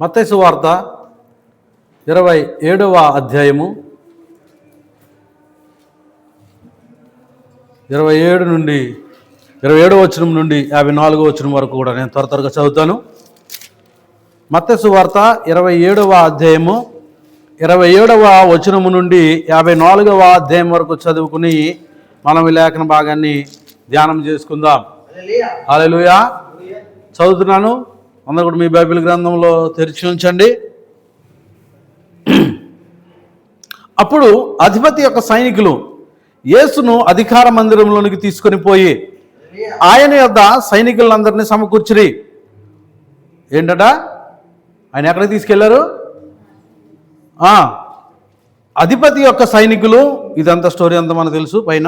మత్తయి సువార్త 27వ అధ్యాయము 27 నుండి 27వ వచనం నుండి 54వ వచనం వరకు కూడా నేను త్వరగా చదువుతాను. మత్తయి సువార్త 27వ అధ్యాయము 27వ వచనము నుండి 54వ అధ్యాయం వరకు చదువుకుని మనం ఈ లేఖన భాగాన్ని ధ్యానం చేసుకుందాం. హల్లెలూయా. చదువుతున్నాను. అందరూ కూడా మీ బైబిల్ గ్రంథంలో తెరిచి ఉంచండి. అప్పుడు అధిపతి యొక్క సైనికులు యేసును అధికార మందిరంలోనికి తీసుకొని పోయి ఆయన యొద్ద సైనికులందరినీ సమకూర్చిరి. ఏంటట? ఆయన ఎక్కడికి తీసుకెళ్లారు? అధిపతి యొక్క సైనికులు, ఇదంతా స్టోరీ అంతా మనకు తెలుసు. పైన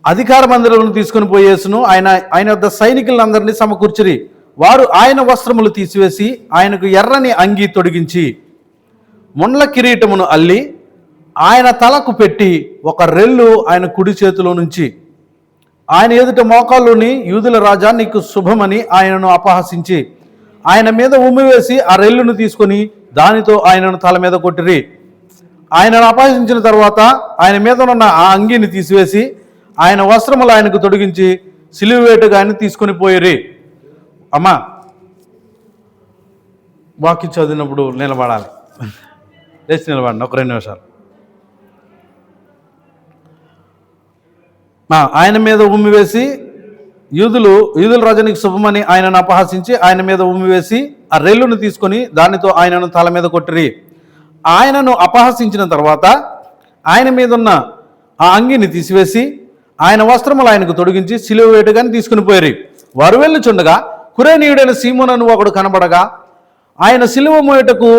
అధికార మందిరంలో తీసుకుని పోయేసును ఆయన యొద్ద సైనికులందరినీ సమకూర్చిరి. వారు ఆయన వస్త్రములు తీసివేసి ఆయనకు ఎర్రని అంగీ తొడిగించి ముండ్ల కిరీటమును అల్లి ఆయన తలకు పెట్టి ఒక రెల్లు ఆయన కుడి చేతిలో నుంచి ఆయన ఎదుట మోకాళ్ళుని యూదుల రాజా నీకు శుభమని ఆయనను అపహసించి ఆయన మీద ఉమ్మివేసి ఆ రెల్లును తీసుకొని దానితో ఆయనను తల మీద కొట్టిరి. ఆయనను అపహసించిన తర్వాత ఆయన మీద ఉన్న ఆ అంగీని తీసివేసి ఆయన వస్త్రములు ఆయనకు తొడిగించి సిలువ వేటుగా ఆయన తీసుకొని పోయిరి. అమ్మా, వాక్యం చదివినప్పుడు నిలబడాలి. లేచి నిలబడండి ఒక 2 నిమిషాలు. ఆయన మీద ఉమ్మివేసి యూదుల రాజానికి శుభమని ఆయనను అపహసించి ఆయన మీద ఉమ్మివేసి ఆ రెల్లును తీసుకొని దానితో ఆయనను తల మీద కొట్టిరి. ఆయనను అపహసించిన తర్వాత ఆయన మీద ఉన్న ఆ అంగిని తీసివేసి ఆయన వస్త్రములు ఆయనకు తొడిగించి సిలువ వేటుగాని తీసుకుని పోయారు. వారు వెళ్ళుచుండగా కురేనీయుడైన సీమోను ఒకడు కనబడగా ఆయన సిలువ మోయటకు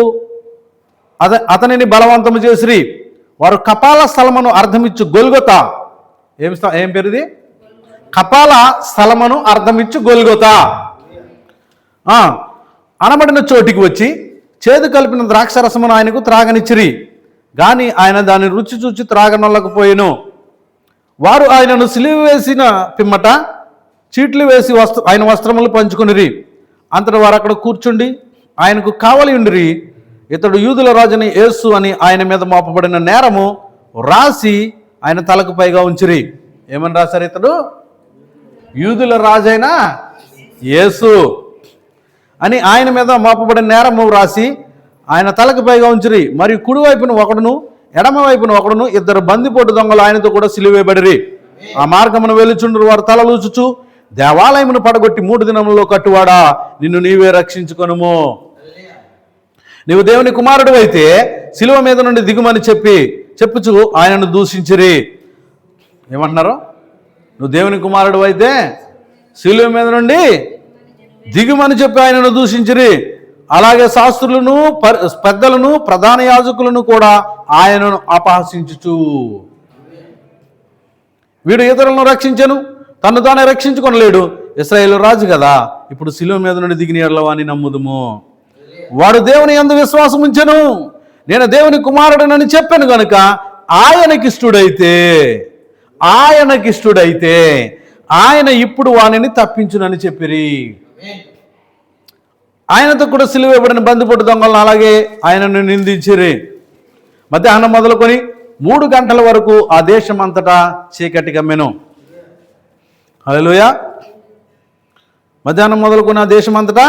అతనిని బలవంతము చేసిరి. వారు కపాల స్థలమును అర్థమిచ్చు గొల్గొతా, ఏం పేరుది? కపాల స్థలమును అర్థమిచ్చు గొల్గొతా అనబడిన చోటికి వచ్చి చేదు కలిపిన ద్రాక్షరసమును ఆయనకు త్రాగనిచ్చిరి. కానీ ఆయన దాన్ని రుచి చూచి త్రాగనొల్లకపోయెను. వారు ఆయనను సిలువ వేసిన పిమ్మట చీట్లు వేసి ఆయన వస్త్రములు పంచుకొనిరి. అంతటి వారు అక్కడ కూర్చుండి ఆయనకు కావలి ఉండిరి. ఇతడు యూదుల రాజుని యేసు అని ఆయన మీద మోపబడిన నేరము రాసి ఆయన తలకు పైగా ఉంచిరి. ఏమని రాశారు? ఇతడు యూదుల రాజైన యేసు అని ఆయన మీద మోపబడిన నేరము రాసి ఆయన తలకు పైగా ఉంచిరి. మరియు కుడివైపున ఒకడును ఎడమ వైపున ఒకడును 2 బందిపోటు దొంగలు ఆయనతో కూడా సిలువేయబడిరి. ఆ మార్గమును వెలుచుండ్రు. వారు తలలూచుచు దేవాలయమును పడగొట్టి 3 దినములలో కట్టువాడా, నిన్ను నీవే రక్షించుకొనుము. నీవు దేవుని కుమారుడు అయితే సిలువ మీద నుండి దిగుమని చెప్పుచు ఆయనను దూషించిరి. ఏమంటున్నారు? నువ్వు దేవుని కుమారుడు అయితే సిలువ మీద నుండి దిగుమని చెప్పి ఆయనను దూషించిరి. అలాగే శాస్త్రులను పెద్దలను ప్రధాన యాజకులను కూడా ఆయనను అపహసించుచు వీడు ఇతరులను రక్షించను, తను తానే రక్షించుకొనలేడు. ఇశ్రాయేలు రాజు కదా, ఇప్పుడు సిలువ మీద నుండి దిగిన ఎడలవాని నమ్ముదుము. వాడు దేవుని యందు విశ్వాసం ఉంచెను, నేను దేవుని కుమారుడనని చెప్పాను గనుక ఆయనకిష్టుడైతే ఆయన ఇప్పుడు వానిని తప్పించునని చెప్పిరి. ఆయనతో కూడా సిలువ వేయబడిన బందిపోటు దొంగలను అలాగే ఆయనను నిందించిరి. మధ్యాహ్నం మొదలుకొని 3 గంటల వరకు ఆ దేశం అంతటా చీకటి కమ్మెను. హల్లెలూయా. మధ్యాహ్నం మొదలుకొని ఆ దేశం అంతటా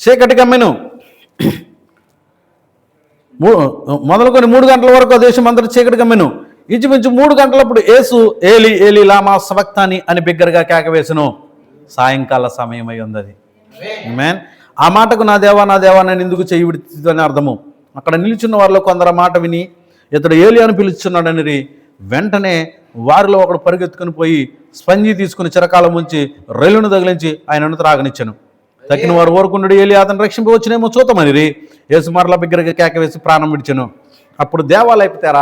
చీకటి కమ్మెను. మొదలుకొని 3 గంటల వరకు ఆ దేశం అంతటా చీకటి కమ్మెను. ఇంచుమించు 3 గంటలప్పుడు యేసు ఏలి ఏలి లామా సబక్తాని అని బిగ్గరగా కేకవేసెను. సాయంకాల సమయం అయి ఉంది. అది ఆమేన్. ఆ మాటకు నా దేవా నేను ఎందుకు చేయి విడిచిదని అర్థము. అక్కడ నిలుచున్న వారిలో కొందరు ఆ మాట విని ఇతడు ఏలి అని పిలుచున్నాడని వెంటనే వారిలో ఒకడు పరిగెత్తుకుని పోయి స్పంజి తీసుకుని చిరకాలం ఉంచి రైలును తగిలించి ఆయనను త్రాగనిచ్చాను. తక్కిన వారు ఊరుకున్నాడు. ఏలి అతను రక్షింపవచ్చునేమో చూతమనిరి. యేసు మరలా బిగ్గరగా కేక వేసి ప్రాణం విడిచెను. అప్పుడు దేవాలయపు తెర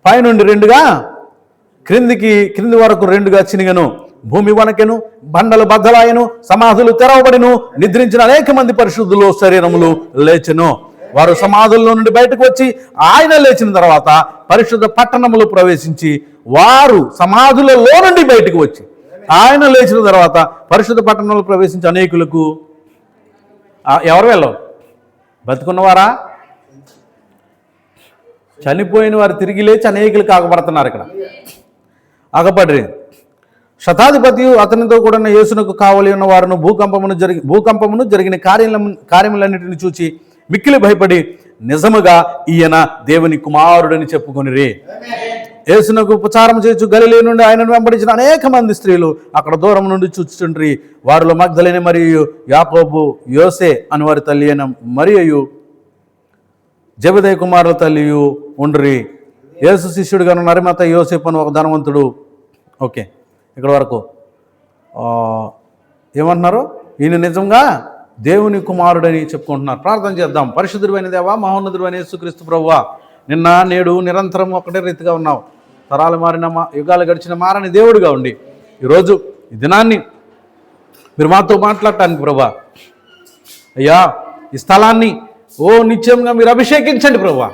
పైనుండి 2గా క్రింది వరకు 2గా చినిగను. భూమి వణకెను, బండలు బద్దలాయను, సమాధులు తెరవబడిను. నిద్రించిన అనేక మంది పరిశుద్ధులు శరీరములు లేచెను. వారు సమాధుల్లో నుండి బయటకు వచ్చి ఆయన లేచిన తర్వాత పరిశుద్ధ పట్టణములు ప్రవేశించి వారు సమాధులలో నుండి బయటకు వచ్చి ఆయన లేచిన తర్వాత పరిశుద్ధ పట్టణంలో ప్రవేశించి అనేకులకు ఎవరు వీళ్ళు? బతుకున్నవారా? చనిపోయిన వారు తిరిగి లేచి అనేకులు కాకపడుతున్నారు ఇక్కడ. ఆగపడ్రి. శతాధిపతి అతనితో కూడా యేసునకు కావలి ఉన్న వారును భూకంపమును జరిగిన కార్యములన్నిటిని చూచి మిక్కిలి భయపడి నిజముగా ఈయన దేవుని కుమారుడని చెప్పుకొనిరి. యేసునకు ఉపచారం చేయొచ్చు గలిలే నుండి ఆయనను వెంబడించిన అనేక మంది స్త్రీలు అక్కడ దూరం నుండి చూచుచుండ్రి. వారిలో మగ్దలేని మరియు యాకోబు, యోసే అని వారి తల్లి అయిన మరియు జెబెదయి కుమారుల తల్లియు ఉండ్రి. యేసు శిష్యుడుగాను నరిమత యోసేపు అని ఒక ధనవంతుడు. ఓకే, ఇక్కడ వరకు ఏమంటున్నారు? ఈయన నిజంగా దేవుని కుమారుడని చెప్పుకుంటున్నారు. ప్రార్థన చేద్దాం. పరిశుద్ధుడైన దేవా, మహోన్నతుడైన యేసుక్రీస్తు ప్రభువా, నిన్న నేడు నిరంతరం ఒకటే రీతిగా ఉన్నావు. తరాలు మారిన యుగాలు గడిచిన మారని దేవుడిగా ఉండి ఈరోజు ఈ దినాన్ని మీరు మాతో మాట్లాడటానికి ప్రభువా, అయ్యా ఈ స్థలాన్ని నిత్యంగా మీరు అభిషేకించండి ప్రభువా.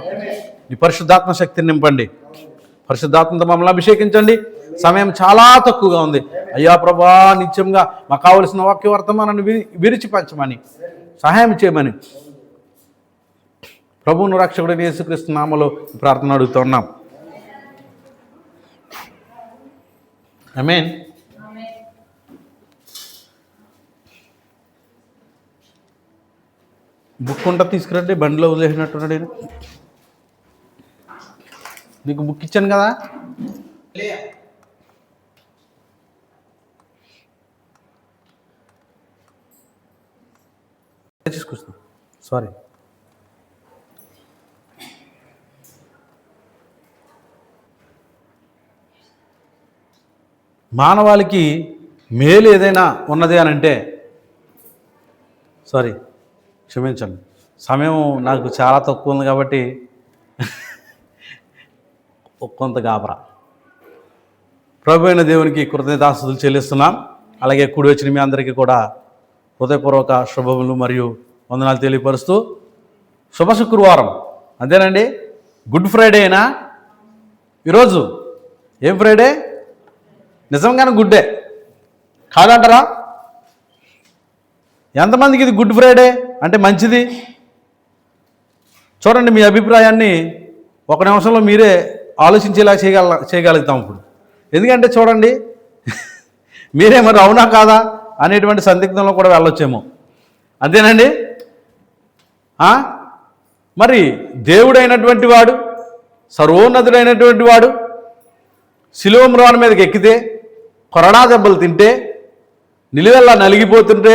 నీ పరిశుద్ధాత్మ శక్తిని నింపండి. పరిశుద్ధాత్మతో మమ్మల్ని అభిషేకించండి. సమయం చాలా తక్కువగా ఉంది అయ్యా ప్రభువా. నిత్యంగా మాకు కావలసిన వాక్య వర్తమానాన్ని విరిచి పంచమని సహాయం చేయమని ప్రభువును రక్షకుడైన యేసుక్రీస్తు నామములో ప్రార్థన అడుగుతున్నాం. ఆమేన్. బుక్ ఉంట తీసుకురండి. బండిలో వదిలేసినట్టున్నాడు నేను. నీకు బుక్ ఇచ్చాను కదా. తీసుకొస్తాను. సారీ. మానవాళికి మేలు ఏదైనా ఉన్నది అని అంటే, సారీ క్షమించండి, సమయం నాకు చాలా తక్కువ ఉంది కాబట్టి కొంత గాబరా. ప్రభు అయిన దేవునికి కృతజ్ఞతాస్తుతులు చెల్లిస్తున్నాం. అలాగే కూడి వచ్చిన మీ అందరికీ కూడా హృదయపూర్వక శుభములు మరియు వందనాలు తెలియపరుస్తూ, శుభ శుక్రవారం అంతేనండి. గుడ్ ఫ్రైడే అయినా ఈరోజు ఏం ఫ్రైడే? నిజంగానే గుడ్డే కాదంటారా? ఎంతమందికి ఇది గుడ్ ఫ్రైడే అంటే మంచిది? చూడండి, మీ అభిప్రాయాన్ని ఒక నిమిషంలో మీరే ఆలోచించేలా చేయగలుగుతాం ఇప్పుడు. ఎందుకంటే చూడండి, మీరే మరి అవునా కాదా అనేటువంటి సందిగ్ధంలో కూడా వెళ్ళొచ్చేమో. అంతేనండి. మరి దేవుడైనటువంటి వాడు, సర్వోన్నతుడైనటువంటి వాడు శిలువ మ్రాను మీదకి ఎక్కితే, కొరడా దెబ్బలు తింటే, నిలువెల్లా నలిగిపోతుంటే,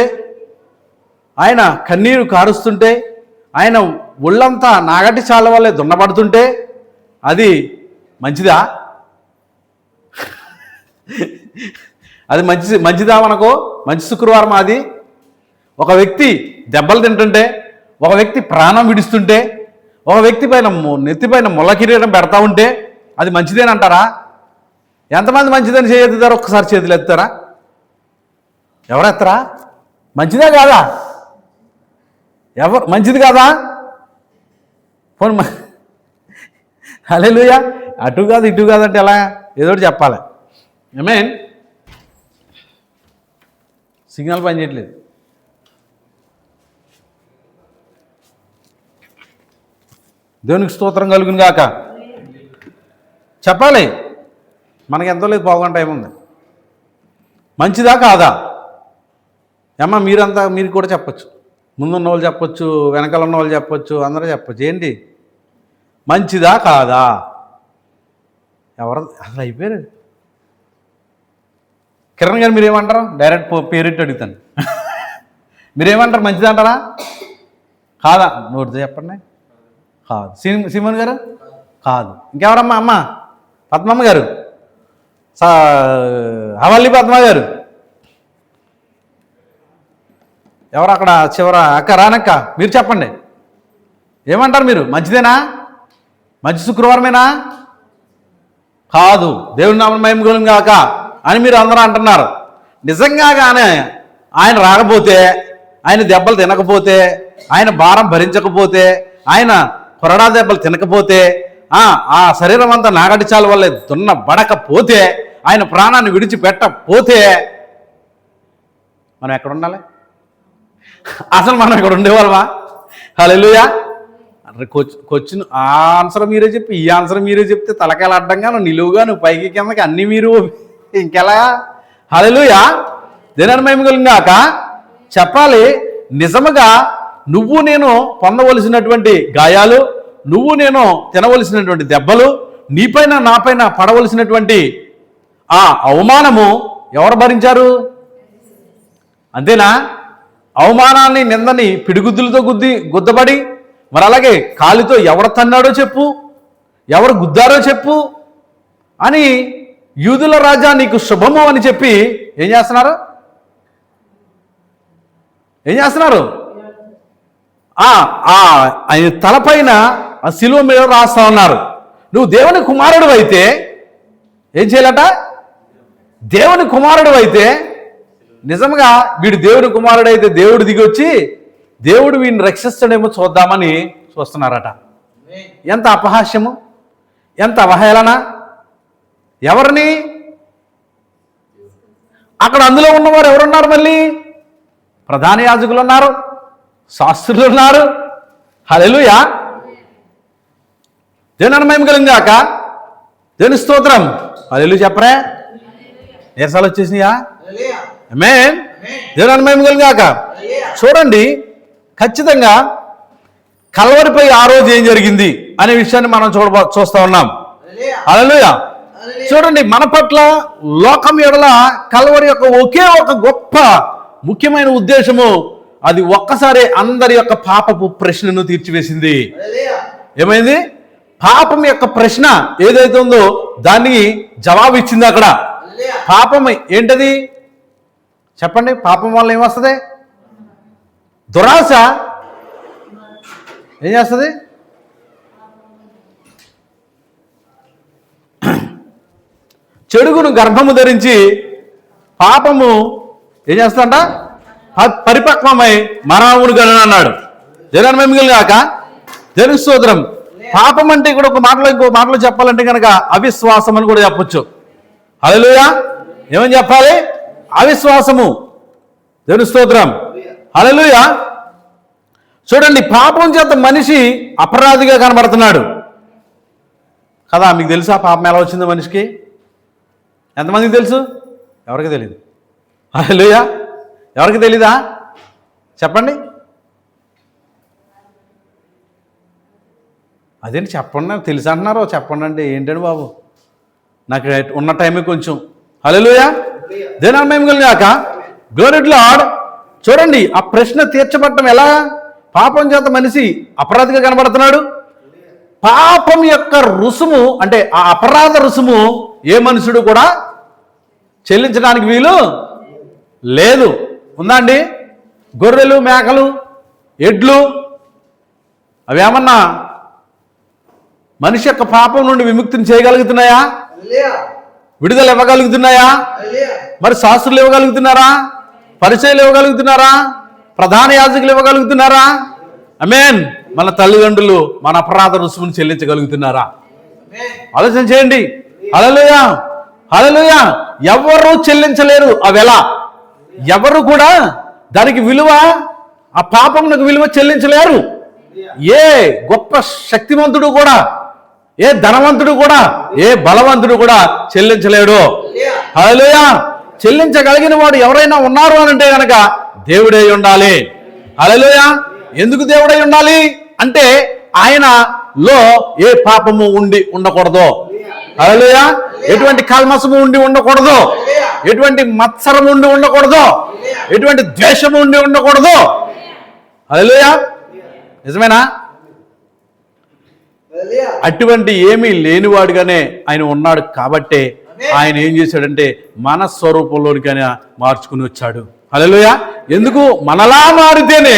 ఆయన కన్నీరు కారుస్తుంటే, ఆయన ఒళ్ళంతా నాగటి చాల వల్లే దున్నపడుతుంటే అది మంచిదా? అది మంచిదా? మనకు మంచి శుక్రవారం అది? ఒక వ్యక్తి దెబ్బలు తింటుంటే, ఒక వ్యక్తి ప్రాణం విడుస్తుంటే, ఒక వ్యక్తి పైన నెత్తిపైన ముళ్ళ కిరీటం పెడతా ఉంటే అది మంచిదేనంటారా? ఎంతమంది మంచిదని చేయెత్తుతారు? ఒక్కసారి చేతులు ఎత్తారా? ఎవరెత్తరా? మంచిదే కాదా? ఎవరు మంచిది కాదా? పోనీ హల్లెలూయా. అటు కాదు ఇటు కాదంటే ఎలా? ఏదో చెప్పాలి. ఆమేన్. సిగ్నల్ పని చేయట్లేదు. దేవునికి స్తోత్రం కలుగును గాక. చెప్పాలి. మనకి ఎంతో లేదు, పావుగంట టైం ఉంది. మంచిదా కాదా? ఏమ్మా మీరు కూడా చెప్పచ్చు. ముందున్న వాళ్ళు చెప్పచ్చు, వెనకాల ఉన్న వాళ్ళు చెప్పచ్చు, అందరూ చెప్పచ్చు. ఏంటి మంచిదా కాదా? ఎవరు అసలు అయిపోయారు? కిరణ్ గారు మీరేమంటారు? డైరెక్ట్ పేరెట్టి అడుగుతాను. మీరేమంటారు? మంచిదా అంటారా కాదా? నోటితో చెప్పండి. కాదు. సిమోన్ గారు కాదు. ఇంకెవరమ్మా? అమ్మ పద్మమ్మ గారు, హవల్లి పద్మ గారు, ఎవరు అక్కడ చివర? అక్క రానక్క, మీరు చెప్పండి. ఏమంటారు మీరు? మంచిదేనా? మంచి శుక్రవారమేనా? కాదు. దేవుని నామమున మహిమ కలుగును గాక అని మీరు అందరూ అంటున్నారు. నిజంగానే ఆయన రాకపోతే, ఆయన దెబ్బలు తినకపోతే, ఆయన భారం భరించకపోతే, ఆయన కొరడా దెబ్బలు తినకపోతే, ఆ శరీరం అంతా నాగటి చాలు వల్లే దున్నబడకపోతే, ఆయన ప్రాణాన్ని విడిచిపెట్టకపోతే మనం ఎక్కడ ఉండాలి? అసలు మనం ఇక్కడ ఉండేవాళ్ళమా? హల్లెలూయా. క్వశ్చన్ ఆ ఆన్సర్ మీరే చెప్పి ఈ ఆన్సర్ మీరే చెప్తే తలకాయలు అడ్డంగాను నిలువుగా నువ్వు పైకి కిందకి అన్నీ మీరు ఇంకెలా? హల్లెలూయా. దేనిని మహిమ కలుగుగాక. చెప్పాలి నిజముగా నువ్వు నేను పొందవలసినటువంటి గాయాలు, నువ్వు నేను తినవలసినటువంటి దెబ్బలు, నీపైన నాపైన పడవలసినటువంటి ఆ అవమానము ఎవరు భరించారు? అంతేనా? అవమానాన్ని నిందని పిడిగుద్దులతో గుద్దబడి, మరి అలాగే కాలితో ఎవరు తన్నాడో చెప్పు, ఎవరు గుద్దారో చెప్పు అని యూదుల రాజా నీకు శుభము అని చెప్పి ఏం చేస్తున్నారు? ఆయన తలపైన ఆ శిలువ మీద రాస్తా ఉన్నారు. నువ్వు దేవుని కుమారుడు అయితే ఏం చేయాలట? దేవుని కుమారుడు అయితే నిజంగా వీడు దేవుని కుమారుడు అయితే దేవుడు దిగొచ్చి దేవుడు వీడిని రక్షిస్తాడేమో చూద్దామని చూస్తున్నారట. ఎంత అపహాస్యము, ఎంత అవహేళన! ఎవరిని? అక్కడ అందులో ఉన్నవారు ఎవరున్నారు? మళ్ళీ ప్రధాన యాజకులు ఉన్నారు, శాస్త్రులు ఉన్నారు. హల్లెలూయా. దేవుని మహిమ కలుగుగాక. దేవుని స్తోత్రం. హల్లెలూయా చెప్పరే. నీరసాలు వచ్చేసినాయా? ఆమేన్. దేవుని మహిమ కలుగుగాక. చూడండి, ఖచ్చితంగా కల్వరిపై ఆ రోజు ఏం జరిగింది అనే విషయాన్ని మనం చూస్తా ఉన్నాం. హల్లెలూయా. చూడండి, మన పట్ల లోకం ఎడల కల్వరి యొక్క ఒకే ఒక గొప్ప ముఖ్యమైన ఉద్దేశము, అది ఒక్కసారి అందరి యొక్క పాపపు ప్రశ్నను తీర్చివేసింది. ఏమైంది? పాపం యొక్క ప్రశ్న ఏదైతే ఉందో దానికి జవాబు ఇచ్చింది అక్కడ. పాపం ఏంటది చెప్పండి? పాపం వల్ల ఏమొస్తుంది? దురాశ. ఏం చేస్తుంది? చెడుగును గర్భము ధరించి పాపము ఏం చేస్తుందంట? పరిపక్వమై మరణమును గణన అన్నాడు. దేవుని మహిమ కలుగుగాక. దేవుని స్తోత్రం. పాపం అంటే ఇక్కడ ఇంకో మాటలో చెప్పాలంటే కనుక అవిశ్వాసం అని కూడా చెప్పొచ్చు. హల్లెలూయా. ఏమని చెప్పాలి? అవిశ్వాసము. దేవుని స్తోత్రం. హల్లెలూయా. చూడండి, పాపం చేత మనిషి అపరాధిగా కనబడుతున్నాడు కదా. మీకు తెలుసా పాపం ఎలా వచ్చిందో మనిషికి? ఎంతమందికి తెలుసు? ఎవరికి తెలియదు. హల్లెలూయా. ఎవరికి తెలీదా? చెప్పండి. అదేంటి చెప్పండి, నాకు తెలుసు అంటున్నారు. చెప్పండి అంటే ఏంటండి బాబు, నాకు ఉన్న టైమే కొంచెం. హల్లెలూయా. దేవుని మహిమ కలుగుగాక. Glory to Lord. చూడండి, ఆ ప్రశ్న తీర్చబడటం ఎలా? పాపం చేత మనిషి అపరాధిగా కనబడుతున్నాడు. పాపం యొక్క రుసుము అంటే ఆ అపరాధ రుసుము ఏ మనుషుడు కూడా చెల్లించడానికి వీలు లేదు. ఉందా అండి? గొర్రెలు, మేకలు, ఎడ్లు అవి ఏమన్నా మనిషి యొక్క పాపం నుండి విముక్తిని చేయగలుగుతున్నాయా? విడుదల ఇవ్వగలుగుతున్నాయా? మరి శాస్త్రులు ఇవ్వగలుగుతున్నారా? పరిచయాలు ఇవ్వగలుగుతున్నారా? ప్రధాన యాజకులు ఇవ్వగలుగుతున్నారా? ఆమేన్. మన తల్లిదండ్రులు మన అపరాధ రుసుమును చెల్లించగలుగుతున్నారా? ఆలోచన చేయండి. హల్లెలూయా. హల్లెలూయా. ఎవరు చెల్లించలేరు ఆ వెల. ఎవరు కూడా దానికి విలువ, ఆ పాపమునకు విలువ చెల్లించలేరు. ఏ గొప్ప శక్తివంతుడు కూడా, ఏ ధనవంతుడు కూడా, ఏ బలవంతుడు కూడా చెల్లించలేడు. హల్లెలూయా. చెల్లించగలిగిన వాడు ఎవరైనా ఉన్నారు అని అంటే కనుక దేవుడై ఉండాలి. హల్లెలూయా. ఎందుకు దేవుడై ఉండాలి అంటే ఆయనలో ఏ పాపము ఉండి ఉండకూడదు. హల్లెలూయా. ఎటువంటి కల్మసము ఉండి ఉండకూడదు, ఎటువంటి మత్సరం ఉండి ఉండకూడదు, ఎటువంటి ద్వేషము ఉండి ఉండకూడదు. హల్లెలూయా. నిజమేనా? అటువంటి ఏమీ లేనివాడుగానే ఆయన ఉన్నాడు కాబట్టే ఆయన ఏం చేశాడంటే మన స్వరూపంలోనికి ఆయన మార్చుకుని వచ్చాడు. హల్లెలూయా. ఎందుకు? మనలా మారితేనే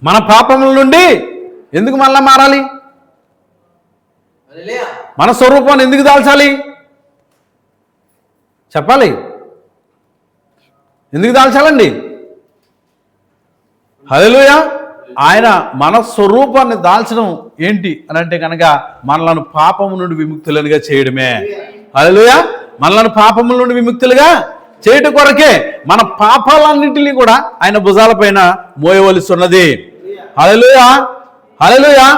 మన పాపముల నుండి ఎందుకు మళ్ళా మారాలి? మన స్వరూపాన్ని ఎందుకు దాల్చాలి? చెప్పాలి. ఎందుకు దాల్చాలండి? హల్లెలూయా. ఆయన మన స్వరూపాన్ని దాల్చడం ఏంటి అని అంటే కనుక మనలను పాపము నుండి విముక్తులుగా చేయడమే. హల్లెలూయా. మనలను పాపముల నుండి విముక్తులుగా చేయటం కొరకే మన పాపాలన్నింటినీ కూడా ఆయన భుజాలపైన మోయవలసి ఉన్నది. హల్లెలూయా, హల్లెలూయా,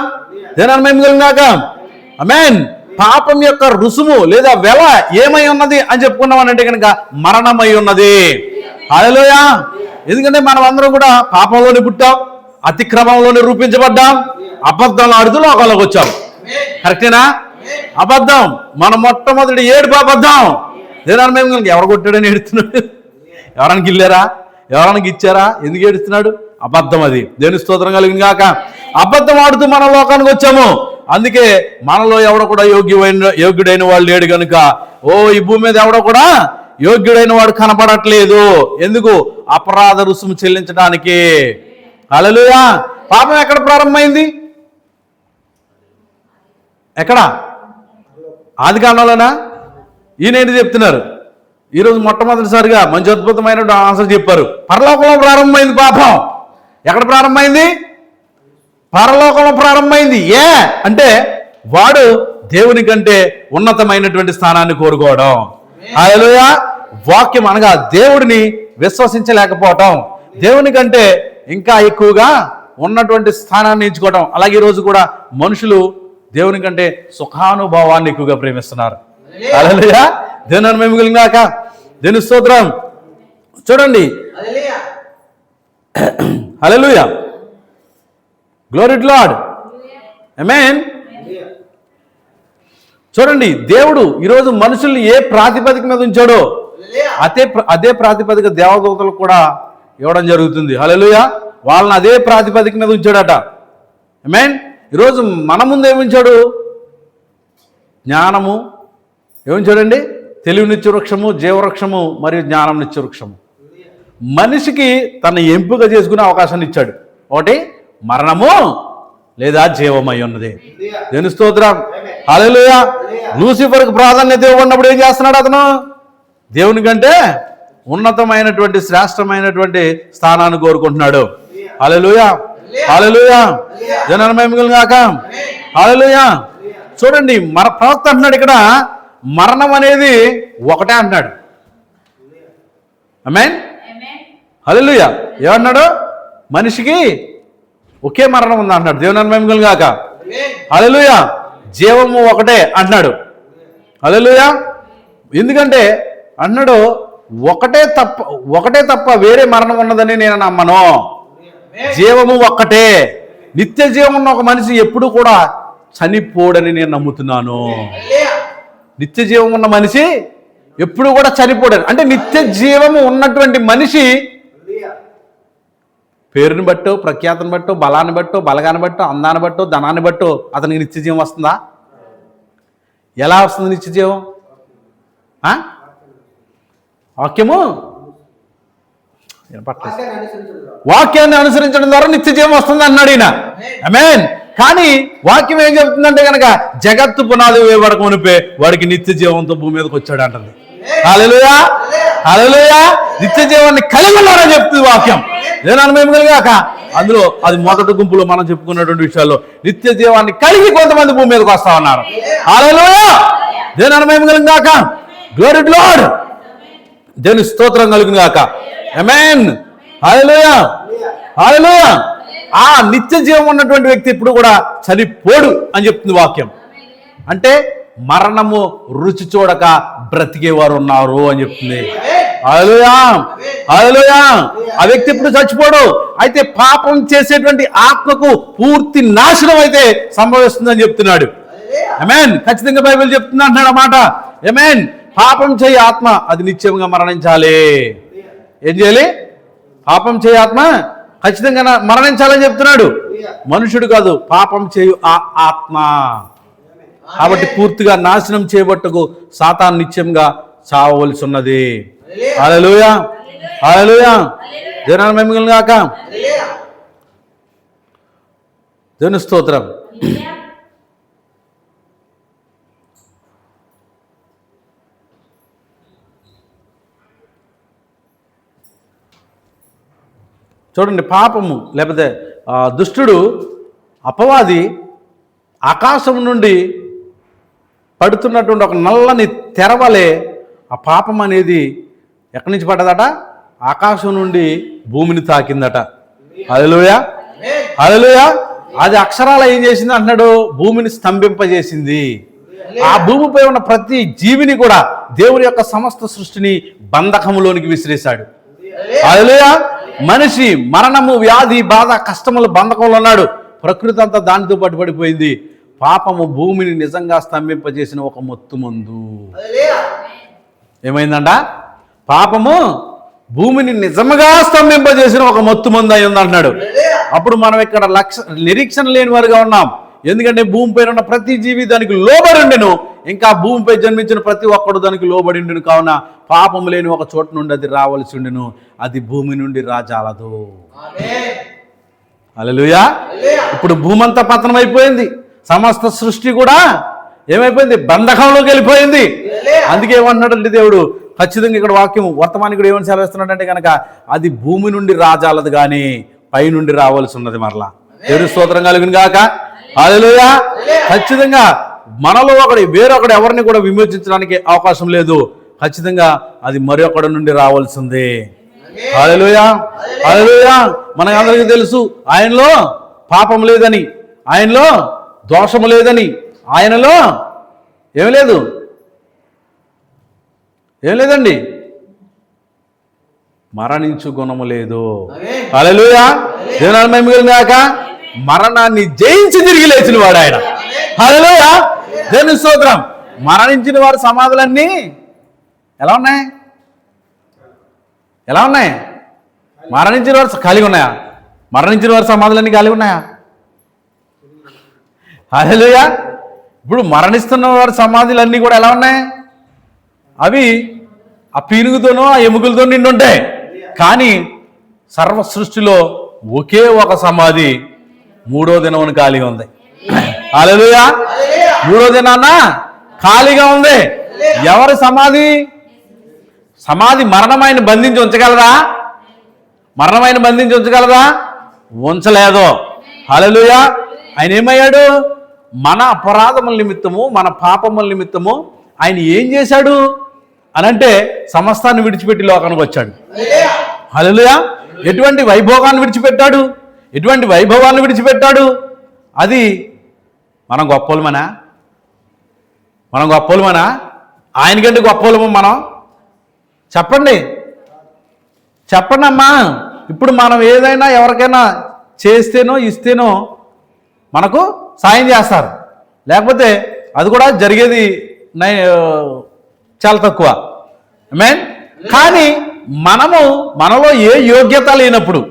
దేనాన్ని మహిమగాక. ఆమేన్. పాపం యొక్క రుసుము లేదా వెల ఏమై ఉన్నది అని చెప్పుకున్నామనంటే కనుక మరణమై ఉన్నది. హల్లెలూయా. ఎందుకంటే మనం అందరం కూడా పాపంలోనే పుట్టాం, అతిక్రమంలోనే రూపించబడ్డాం, అబద్ధంలో ఆడుతూ లోకంలోకి వచ్చాం. కరెక్టేనా? అబద్ధం మన మొట్టమొదటి ఏడుపు అబద్ధం. దేనాన్ని మేము ఎవరు కొట్టాడని ఏడుస్తున్నాడు? ఎవరానికి ఇల్లారా? ఎవరానికి ఇచ్చారా? ఎందుకు ఏడుస్తున్నాడు? అబద్ధం. అది దేవుని స్తోత్రం కలిగింది కాక. అబద్ధం ఆడుతూ మన లోకానికి వచ్చాము. అందుకే మనలో ఎవడో కూడా యోగ్యుడైన వాళ్ళు లేడు కనుక ఈ భూమి మీద ఎవడో కూడా యోగ్యుడైన వాడు కనపడట్లేదు. ఎందుకు? అపరాధ రుసుము చెల్లించడానికి. హల్లెలూయా. పాపం ఎక్కడ ప్రారంభమైంది? ఎక్కడ? ఆది కాండంలోనా? ఈయన చెప్తున్నారు ఈరోజు మొట్టమొదటిసారిగా మంచి అద్భుతమైన ఆన్సర్ చెప్పారు. పరలోకంలో ప్రారంభమైంది పాపం. ఎక్కడ ప్రారంభమైంది? పరలోకంలో ప్రారంభమైంది. అంటే వాడు దేవుని కంటే ఉన్నతమైనటువంటి స్థానాన్ని కోరుకోవడం. హల్లెలూయా. వాక్యం అనగా దేవుడిని విశ్వసించలేకపోవటం, దేవుని కంటే ఇంకా ఎక్కువగా ఉన్నటువంటి స్థానాన్ని ఎంచుకోవటం. అలాగే ఈరోజు కూడా మనుషులు దేవుని కంటే సుఖానుభవాన్ని ఎక్కువగా ప్రేమిస్తున్నారు. హల్లెలూయా. దేవుని మహిమ గాక. దేవుని స్తోత్రం. చూడండి. Hallelujah. Glory to Lord. Amen. చూడండి, దేవుడు ఈరోజు మనుషుల్ని ఏ ప్రాతిపదిక మీద ఉంచాడో అదే ప్రాతిపదిక దేవదూతలకు కూడా ఇవ్వడం జరుగుతుంది. హల్లెలూయా. వాళ్ళని అదే ప్రాతిపదిక మీద ఉంచాడట. ఆమేన్. ఈరోజు మన ముందు ఏమించాడు? జ్ఞానము ఏమించాడండి? తెలివినిచ్చే వృక్షము, జీవవృక్షము మరియు జ్ఞానం నిచ్చే వృక్షము. మనిషికి తన ఎంపిక చేసుకునే అవకాశాన్ని ఇచ్చాడు. ఒకటి మరణము లేదా జీవమై ఉన్నది. దేవుని స్తోత్రం. హల్లెలూయా. లూసిఫర్కి ప్రాధాన్యత ఇవ్వనప్పుడు ఏం చేస్తున్నాడు అతను? దేవుని కంటే ఉన్నతమైనటువంటి శ్రేష్టమైనటువంటి స్థానాన్ని కోరుకుంటున్నాడు. హల్లెలూయా, హల్లెలూయా. జనాన్ని మహిమ గాక. హల్లెలూయా. చూడండి, మన ప్రవక్త అంటున్నాడు ఇక్కడ మరణం అనేది ఒకటే అంటున్నాడు. ఆమేన్. హల్లెలూయా. ఏమన్నాడు? మనిషికి ఒకే మరణం ఉంది అంటున్నాడు. దేవుని మహిమ గాక. హల్లెలూయా. జీవము ఒకటే అంటున్నాడు. హల్లెలూయా. ఎందుకంటే అన్నాడు ఒకటే తప్ప వేరే మరణం ఉన్నదని నేను నమ్మను. జీవము ఒక్కటే. నిత్య జీవం ఉన్న ఒక మనిషి ఎప్పుడు కూడా చనిపోడని నేను నమ్ముతున్నాను. నిత్య జీవం ఉన్న మనిషి ఎప్పుడు కూడా చనిపోడని అంటే నిత్య జీవము ఉన్నటువంటి మనిషి పేరుని బట్టో, ప్రఖ్యాతను బట్టో, బలాన్ని బట్టో, బలగాన్ని బట్టో, అందాన్ని బట్టో, ధనాన్ని బట్టో అతనికి నిత్య జీవం వస్తుందా? ఎలా వస్తుంది నిత్య జీవం? వాక్యాన్ని అనుసరించడం ద్వారా నిత్య జీవం వస్తుంది అన్నాడు ఈయన. ఆమేన్. కానీ వాక్యం ఏం చెప్తుందంటే కనుక జగత్తు పునాది వేయబడక మునిపే వాడికి నిత్య జీవంతో భూమి మీదకి వచ్చాడు అంటుంది. హల్లెలూయా, హల్లెలూయా. నిత్య జీవాన్ని కలిగి ఉన్నారని చెప్తుంది వాక్యం. దేనాన్ని మేము కలిగాక అందులో అది మొదటి గుంపులో మనం చెప్పుకున్నటువంటి విషయాల్లో నిత్య జీవాన్ని కలిగి కొంతమంది భూమి మీదకి వస్తా ఉన్నారు. హల్లెలూయా. దేనాన్ని మేము కలిగాక. Glory to lord. దేవుని స్తోత్రం కలుగును గాక. ఆమేన్. హల్లెలూయా, హల్లెలూయా. ఆ నిత్య జీవం ఉన్నటువంటి వ్యక్తి ఇప్పుడు కూడా చనిపోడు అని చెప్తుంది వాక్యం. అంటే మరణము రుచి చూడక బ్రతికేవారు ఉన్నారు అని చెప్తుంది. హల్లెలూయా, హల్లెలూయా. ఆ వ్యక్తి ఇప్పుడు చచ్చిపోడు. అయితే పాపం చేసేటువంటి ఆత్మకు పూర్తి నాశనం అయితే సంభవిస్తుందని చెప్తున్నాడు. ఆమేన్. ఖచ్చితంగా బైబిల్ చెప్తుంది అంటున్నాడు అన్నమాట. ఆమేన్. పాపం చేయి ఆత్మ అది నిత్యంగా మరణించాలి. ఏం చేయాలి? పాపం చేయి ఆత్మ ఖచ్చితంగా మరణించాలని చెప్తున్నాడు. మనుషుడు కాదు, పాపం చేయు ఆ ఆత్మ. కాబట్టి పూర్తిగా నాశనం చేయబట్టుకు సాతాను నిత్యంగా చావవలసి ఉన్నది. హల్లెలూయా, హల్లెలూయా. దేవుని మహిమ గాక. దేవుని స్తోత్రం. చూడండి, పాపము లేకపోతే దుష్టుడు అపవాది ఆకాశం నుండి పడుతున్నటువంటి ఒక నల్లని తెరవలే ఆ పాపం అనేది ఎక్కడి నుంచి పడ్డదట? ఆకాశం నుండి భూమిని తాకిందట. హల్లెలూయా, హల్లెలూయా. అది అక్షరాలు ఏం చేసింది అంటున్నాడు? భూమిని స్తంభింపజేసింది. ఆ భూమిపై ఉన్న ప్రతి జీవిని కూడా దేవుని యొక్క సమస్త సృష్టిని బంధకములోనికి విసిరేశాడు. హల్లెలూయా. మనిషి మరణము, వ్యాధి, బాధ, కష్టముల బంధకంలో ఉన్నాడు. ప్రకృతి అంతా దానితో పాటు పడిపోయింది. పాపము భూమిని నిజంగా స్తంభింపజేసిన ఒక మొత్తుమందు. ఏమైందంట? పాపము భూమిని నిజంగా స్తంభింపజేసిన ఒక మొత్తుమందు అయి ఉంది అంటున్నాడు. అప్పుడు మనం ఇక్కడ నిరీక్షణ లేని వారుగా ఉన్నాం. ఎందుకంటే భూమిపై ఉన్న ప్రతి జీవి దానికి లోబడి ఉండెను, ఇంకా భూమిపై జన్మించిన ప్రతి ఒక్కడు దానికి లోబడి ఉండెను. కావున పాపము లేని ఒక చోట నుండి అది రావాల్సి ఉండెను. అది భూమి నుండి రాజాలదు. హల్లెలూయా. ఇప్పుడు భూమి అంతా పతనం అయిపోయింది. సమస్త సృష్టి కూడా ఏమైపోయింది? బంధకంలోకి వెళ్ళిపోయింది. అందుకే ఏమంటున్నాడంటే దేవుడు ఖచ్చితంగా ఇక్కడ వాక్యం వర్తమానికుడు ఏమని సెలవిస్తున్నాడంటే కనుక అది భూమి నుండి రాజాలదు కానీ పై నుండి రావాల్సి ఉన్నది. మరలా దేవుని స్తోత్రం కలుగును గాక. హల్లెలూయా. ఖచ్చితంగా మనలో వేరొకడు ఎవరిని కూడా విమోచించడానికి అవకాశం లేదు. ఖచ్చితంగా అది మరొకడి నుండి రావాల్సిందే. హల్లెలూయా, హల్లెలూయా. మనకందరికీ తెలుసు ఆయనలో పాపం లేదని, ఆయనలో దోషము లేదని, ఆయనలో ఏం లేదు, ఏం లేదండి, మరణించు గుణము లేదు. హల్లెలూయా. దేవుని మహిమ గాక. మరణాన్ని జయించి తిరిగి లేచిన వాడు ఆయన. హల్లెలూయా. దేవుని స్తోత్రం. మరణించిన వారి సమాధులన్నీ ఎలా ఉన్నాయి? ఎలా ఉన్నాయి? మరణించిన వారు ఖాళీగా ఉన్నాయా? మరణించిన వారి సమాధులన్నీ ఖాళీ ఉన్నాయా? హల్లెలూయా. ఇప్పుడు మరణిస్తున్న వారి సమాధులన్నీ కూడా ఎలా ఉన్నాయి? అవి ఆ పీనుగుతోనో ఆ ఎముకలతో నిండి ఉంటాయి. కానీ సర్వ సృష్టిలో ఒకే ఒక సమాధి మూడో దినమున ఖాళీగా ఉంది. హల్లెలూయా. మూడో దినాన ఖాళీగా ఉంది. ఎవరి సమాధి? సమాధి మరణమైన బంధించి ఉంచగలరా? మరణమైన బంధించి ఉంచగలరా? ఉంచలేదు. హల్లెలూయా. ఆయన ఏమయ్యాడు? మన అపరాధముల నిమిత్తము, మన పాపముల నిమిత్తము ఆయన ఏం చేశాడు అనంటే సమస్తాన్ని విడిచిపెట్టి లోకానికి వచ్చాడు. హల్లెలూయా. ఎటువంటి వైభోగాన్ని విడిచిపెట్టాడు? ఎటువంటి వైభవాన్ని విడిచిపెట్టాడు? అది మనం గొప్పలమనా? మనం గొప్పలమనా? ఆయనకంటే గొప్పలము మనం? చెప్పండి, చెప్పండి అమ్మా. ఇప్పుడు మనం ఏదైనా ఎవరికైనా చేస్తేనో ఇస్తేనో మనకు సాయం చేస్తారు, లేకపోతే అది కూడా జరిగేది చాలా తక్కువ. ఆమేన్. కానీ మనలో ఏ యోగ్యత లేనప్పుడు,